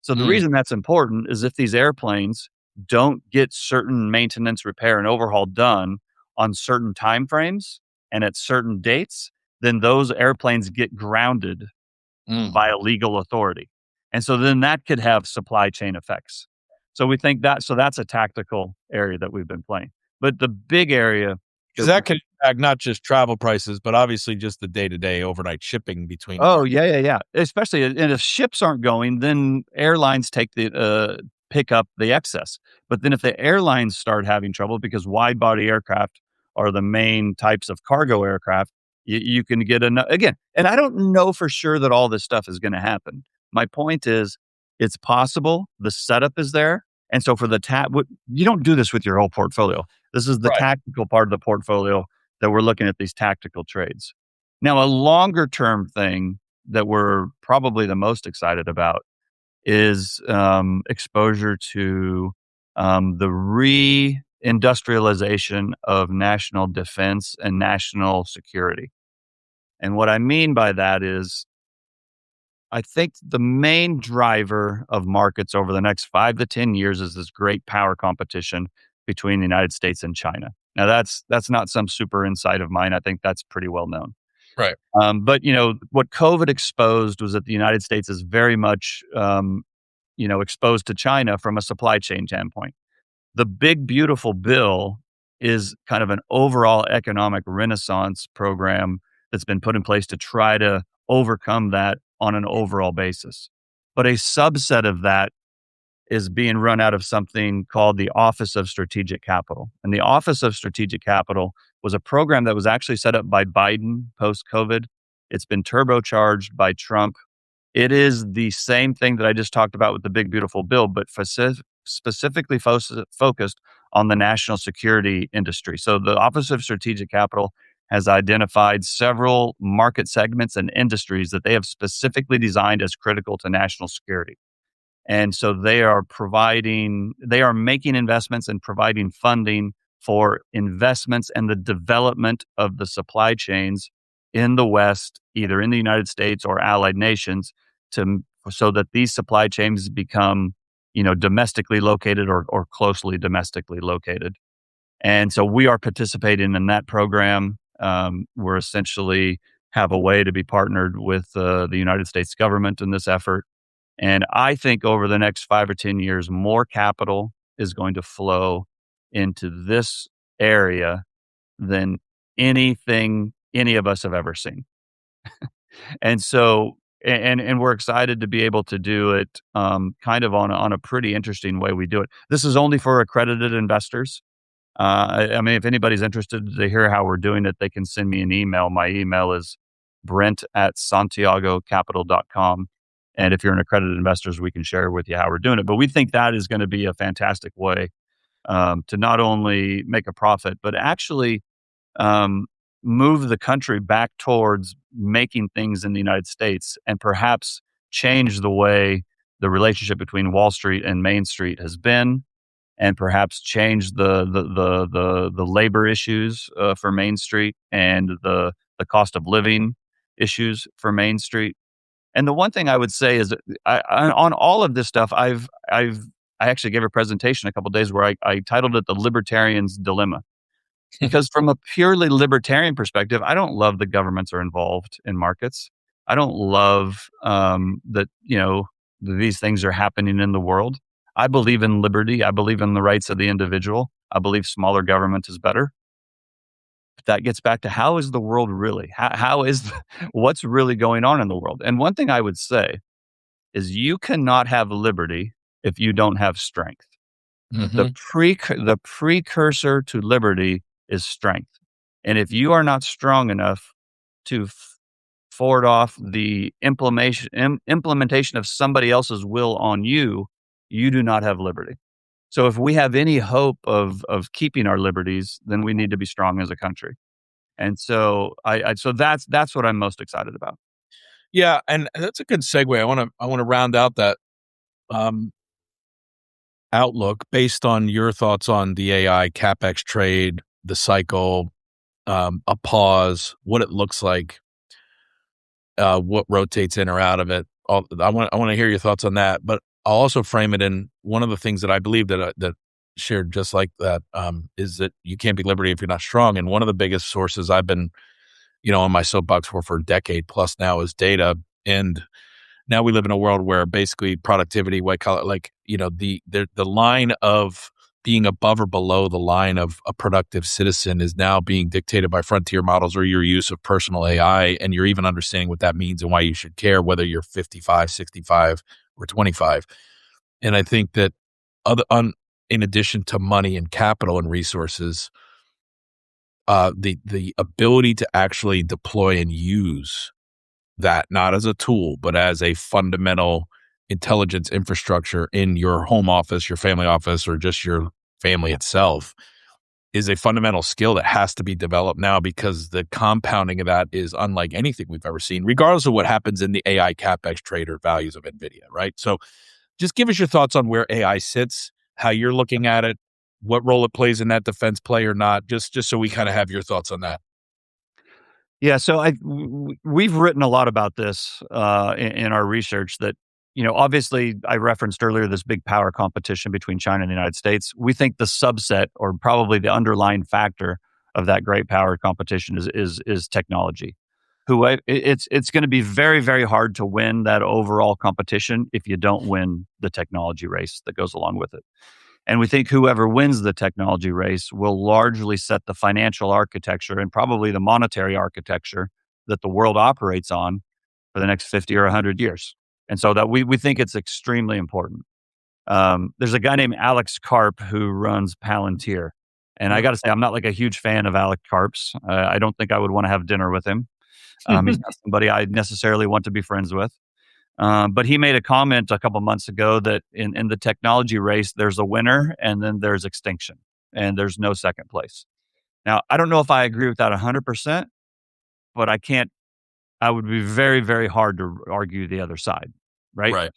Speaker 2: So the
Speaker 1: Mm,
Speaker 2: reason that's important is if these airplanes don't get certain maintenance, repair, and overhaul done on certain timeframes and at certain dates, then those airplanes get grounded
Speaker 1: mm.
Speaker 2: by a legal authority. And so then that could have supply chain effects. So we think that so that's a tactical area that we've been playing. But the big area
Speaker 1: 'Cause
Speaker 2: that
Speaker 1: that could impact not just travel prices, but obviously just the day-to-day overnight shipping between
Speaker 2: Oh,
Speaker 1: markets.
Speaker 2: yeah, yeah, yeah. Especially and if ships aren't going, then airlines pick up the excess. But then if the airlines start having trouble because wide body aircraft are the main types of cargo aircraft, you can get again, and I don't know for sure that all this stuff is gonna happen. My point is, it's possible, the setup is there, and so for the you don't do this with your whole portfolio. This is the
Speaker 1: Right.
Speaker 2: tactical part of the portfolio that we're looking at these tactical trades. Now, a longer term thing that we're probably the most excited about is exposure to the reindustrialization of national defense and national security. And what I mean by that is, I think the main driver of markets over the next 5 to 10 years is this great power competition between the United States and China. Now, that's not some super insight of mine. I think that's pretty well known.
Speaker 1: Right.
Speaker 2: But what COVID exposed was that the United States is very much exposed to China from a supply chain standpoint. The big beautiful bill is kind of an overall economic renaissance program that's been put in place to try to overcome that on an overall basis. But a subset of that is being run out of something called the Office of Strategic Capital. And the Office of Strategic Capital was a program that was actually set up by Biden post COVID. It's been turbocharged by Trump. It is the same thing that I just talked about with the big, beautiful bill, but specifically focused on the national security industry. So the Office of Strategic Capital has identified several market segments and industries that they have specifically designed as critical to national security. And so they are making investments and providing funding for investments and the development of the supply chains in the West, either in the United States or allied nations, so that these supply chains become, domestically located or closely domestically located. And so we are participating in that program. We're essentially have a way to be partnered with the United States government in this effort, and I think over the next 5 or 10 years, more capital is going to flow into this area than anything any of us have ever seen. And so and we're excited to be able to do it, kind of on a pretty interesting way we do it. This is only for accredited investors. I mean, if anybody's interested to hear how we're doing it, they can send me an email. My email is brent@santiagocapital.com. And if you're an accredited investors, we can share with you how we're doing it. But we think that is going to be a fantastic way to not only make a profit, but actually um, move the country back towards making things in the United States and perhaps change the way the relationship between Wall Street and Main Street has been, and perhaps change the labor issues for Main Street and the cost of living issues for Main Street. And the one thing I would say is that on all of this stuff, I actually gave a presentation a couple days where I titled it "The Libertarian's Dilemma," because from a purely libertarian perspective, I don't love that governments are involved in markets. I don't love that these things are happening in the world. I believe in liberty. I believe in the rights of the individual. I believe smaller government is better. But that gets back to how is the world really? How is what's really going on in the world? And one thing I would say is you cannot have liberty if you don't have strength. The
Speaker 1: Mhm.
Speaker 2: the precursor to liberty is strength. And if you are not strong enough to forward off the implementation of somebody else's will on you, you do not have liberty. So if we have any hope of keeping our liberties, then we need to be strong as a country. And so so that's what I'm most excited about.
Speaker 1: Yeah, and that's a good segue. I want to round out that um, outlook based on your thoughts on the AI capex trade, the cycle, a pause, what it looks like, what rotates in or out of it. I want to hear your thoughts on that, but I'll also frame it in one of the things that I believe that shared just like that is that you can't be liberty if you're not strong. And one of the biggest sources I've been on my soapbox for a decade plus now is data. And now we live in a world where basically productivity, white collar, like, the line of being above or below the line of a productive citizen is now being dictated by frontier models or your use of personal AI. And you're even understanding what that means and why you should care, whether you're 55, 65, or 25. And I think that in addition to money and capital and resources, the ability to actually deploy and use that not as a tool, but as a fundamental intelligence infrastructure in your home office, your family office, or just your family itself is a fundamental skill that has to be developed now because the compounding of that is unlike anything we've ever seen, regardless of what happens in the AI capex trade or values of NVIDIA, right? So just give us your thoughts on where AI sits, how you're looking at it, what role it plays in that defense play or not, just so we kind of have your thoughts on that.
Speaker 2: Yeah, so we've written a lot about this in our research that, obviously I referenced earlier this big power competition between China and the United States. We think the subset or probably the underlying factor of that great power competition is technology. It's going to be very, very hard to win that overall competition if you don't win the technology race that goes along with it. And we think whoever wins the technology race will largely set the financial architecture and probably the monetary architecture that the world operates on for the next 50 or 100 years. And so that we think it's extremely important. There's a guy named Alex Karp who runs Palantir. And I got to say, I'm not like a huge fan of Alex Karp's. I don't think I would want to have dinner with him. He's not somebody I necessarily want to be friends with. But he made a comment a couple months ago that in the technology race, there's a winner and then there's extinction and there's no second place. Now, I don't know if I agree with that 100%, but I would be very, very hard to argue the other side. Right.
Speaker 1: Right.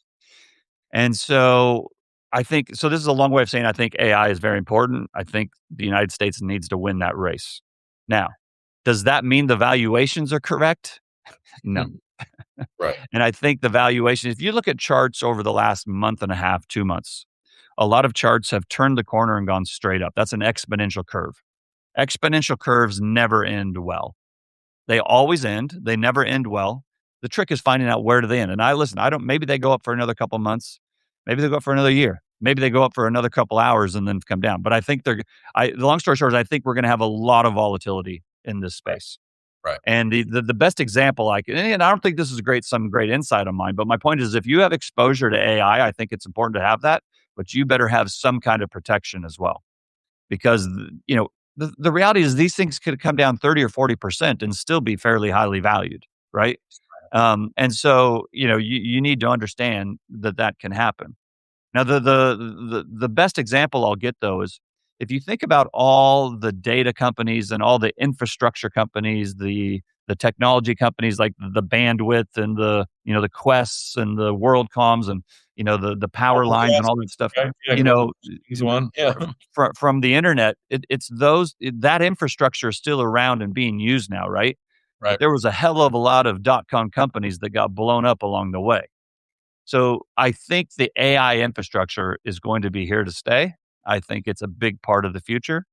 Speaker 2: And so this is a long way of saying I think AI is very important. I think the United States needs to win that race. Now, does that mean the valuations are correct? No.
Speaker 1: Right.
Speaker 2: And I think the valuation, if you look at charts over the last month and a half, 2 months, a lot of charts have turned the corner and gone straight up. That's an exponential curve. Exponential curves never end well. They always end. They never end well. The trick is finding out where do they end. And maybe they go up for another couple months. Maybe they go up for another year. Maybe they go up for another couple hours and then come down. But I think the long story short is I think we're going to have a lot of volatility in this space.
Speaker 1: Right.
Speaker 2: And the best example and I don't think this is some great insight on mine, but my point is if you have exposure to AI, I think it's important to have that, but you better have some kind of protection as well. Because the reality is these things could come down 30 or 40% and still be fairly highly valued, right? And so, you need to understand that can happen. Now, the best example I'll get though is if you think about all the data companies and all the infrastructure companies, the technology companies like the bandwidth and the Quests and the WorldComs and the power
Speaker 1: Oh,
Speaker 2: lines and
Speaker 1: yes.
Speaker 2: all that stuff,
Speaker 1: Right. Yeah.
Speaker 2: you know,
Speaker 1: He's one. Yeah.
Speaker 2: from the internet, that infrastructure is still around and being used now, right? But
Speaker 1: Right.
Speaker 2: there was a hell of a lot of .com companies that got blown up along the way. So I think the AI infrastructure is going to be here to stay. I think it's a big part of the future.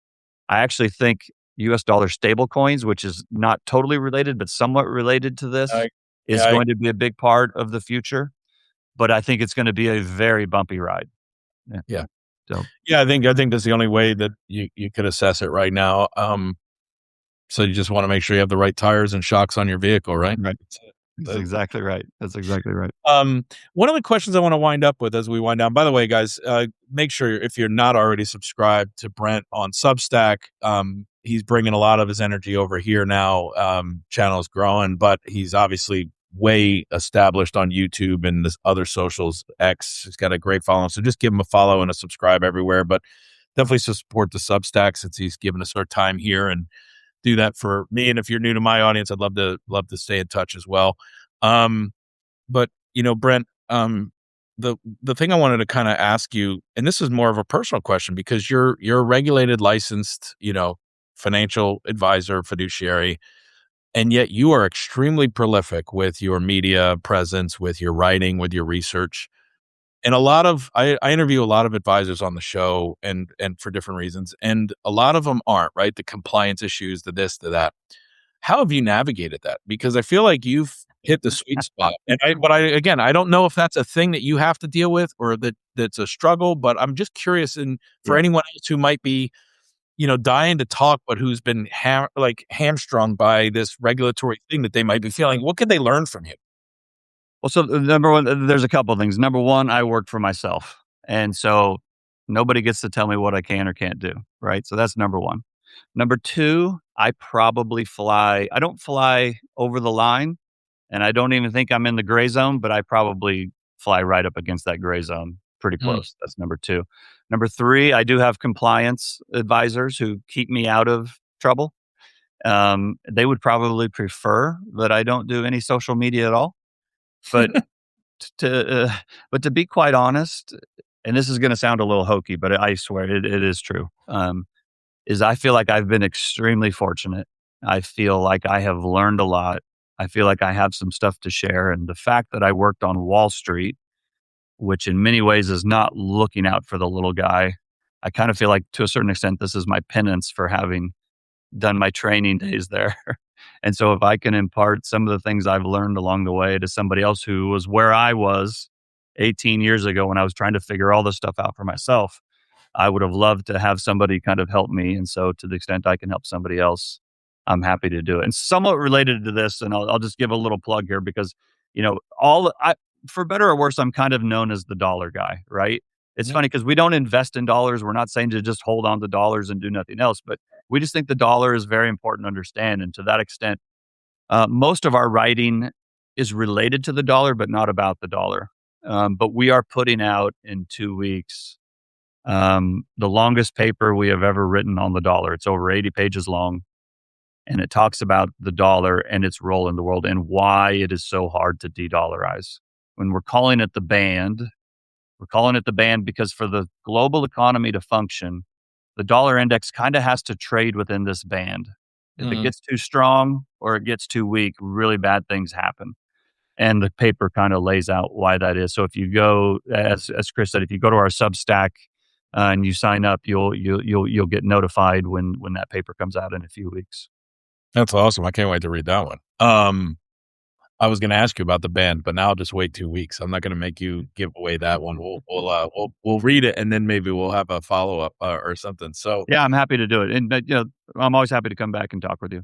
Speaker 2: I actually think US dollar stable coins, which is not totally related, but somewhat related to this,
Speaker 1: I,
Speaker 2: is
Speaker 1: yeah.
Speaker 2: going to be a big part of the future. But I think it's going to be a very bumpy ride. Yeah.
Speaker 1: Yeah.
Speaker 2: So,
Speaker 1: Yeah. I think that's the only way that you could assess it right now. So you just want to make sure you have the right tires and shocks on your vehicle, right?
Speaker 2: right.
Speaker 1: That's it.
Speaker 2: That's exactly right. That's exactly right.
Speaker 1: One of the questions I want to wind up with as we wind down, by the way, guys, make sure if you're not already subscribed to Brent on Substack, he's bringing a lot of his energy over here now. Channel is growing, but he's obviously way established on YouTube and this other socials. X, he's got a great following, so just give him a follow and a subscribe everywhere. But definitely support the Substack since he's given us our time here, and do that for me. And if you're new to my audience, I'd love to stay in touch as well. But Brent, the thing I wanted to kind of ask you, and this is more of a personal question because you're a regulated, licensed, financial advisor, fiduciary, and yet you are extremely prolific with your media presence, with your writing, with your research. And I interview a lot of advisors on the show, and for different reasons, and a lot of them aren't, right? The compliance issues, the this, the that. How have you navigated that? Because I feel like you've hit the sweet spot. Again, I don't know if that's a thing that you have to deal with or that's a struggle, but I'm just curious, and for
Speaker 2: Yeah.
Speaker 1: anyone else who might be, dying to talk, but who's been hamstrung by this regulatory thing that they might be feeling, what could they learn from you?
Speaker 2: Well, so number one, there's a couple of things. Number one, I work for myself. And so nobody gets to tell me what I can or can't do. Right. So that's number one. Number two, I don't fly over the line, and I don't even think I'm in the gray zone, but I probably fly right up against that gray zone pretty
Speaker 1: Mm.
Speaker 2: close. That's number two. Number three, I do have compliance advisors who keep me out of trouble. They would probably prefer that I don't do any social media at all. But to but to be quite honest, and this is going to sound a little hokey, but I swear it is true. Is I feel like I've been extremely fortunate. I feel like I have learned a lot. I feel like I have some stuff to share, and the fact that I worked on Wall Street, which in many ways is not looking out for the little guy, I kind of feel like to a certain extent this is my penance for having done my training days there. And so if I can impart some of the things I've learned along the way to somebody else who was where I was 18 years ago when I was trying to figure all this stuff out for myself, I would have loved to have somebody kind of help me. And so to the extent I can help somebody else, I'm happy to do it. And somewhat related to this, and I'll just give a little plug here because, all I, for better or worse, I'm kind of known as the dollar guy, right? It's
Speaker 1: Yeah.
Speaker 2: funny because we don't invest in dollars. We're not saying to just hold on to dollars and do nothing else, but we just think the dollar is very important to understand. And to that extent, most of our writing is related to the dollar, but not about the dollar. But we are putting out in 2 weeks the longest paper we have ever written on the dollar. It's over 80 pages long, and it talks about the dollar and its role in the world and why it is so hard to de-dollarize. When we're calling it the band because for the global economy to function, the dollar index kind of has to trade within this band. If it
Speaker 1: Mhm.
Speaker 2: gets too strong or it gets too weak, really bad things happen. And the paper kind of lays out why that is. So if you go, as Chris said, if you go to our Substack and you sign up, you'll get notified when that paper comes out in a few weeks.
Speaker 1: That's awesome. I can't wait to read that one. I was going to ask you about the band, but now I'll just wait 2 weeks. I'm not going to make you give away that one. We'll read it, and then maybe we'll have a follow up or something. So,
Speaker 2: Yeah, I'm happy to do it, and I'm always happy to come back and talk with you.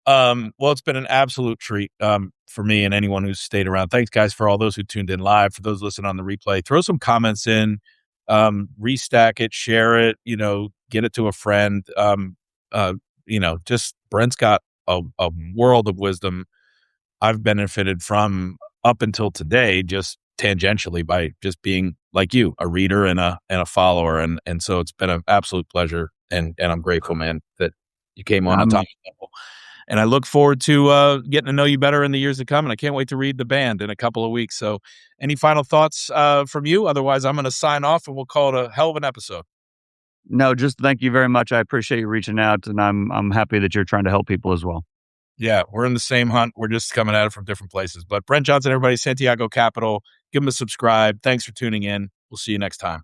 Speaker 1: well, it's been an absolute treat for me and anyone who's stayed around. Thanks, guys, for all those who tuned in live. For those listening on the replay, throw some comments in, restack it, share it. Get it to a friend. Just Brent's got a world of wisdom I've benefited from up until today, just tangentially by just being like you, a reader and a follower, and so it's been an absolute pleasure, and I'm grateful, man, that you came on
Speaker 2: I'm
Speaker 1: Atomic Level. And I look forward to getting to know you better in the years to come, and I can't wait to read the band in a couple of weeks. So, any final thoughts from you? Otherwise, I'm going to sign off, and we'll call it a hell of an episode.
Speaker 2: No, just thank you very much. I appreciate you reaching out, and I'm happy that you're trying to help people as well.
Speaker 1: Yeah, we're in the same hunt. We're just coming at it from different places. But Brent Johnson, everybody, Santiago Capital, give him a subscribe. Thanks for tuning in. We'll see you next time.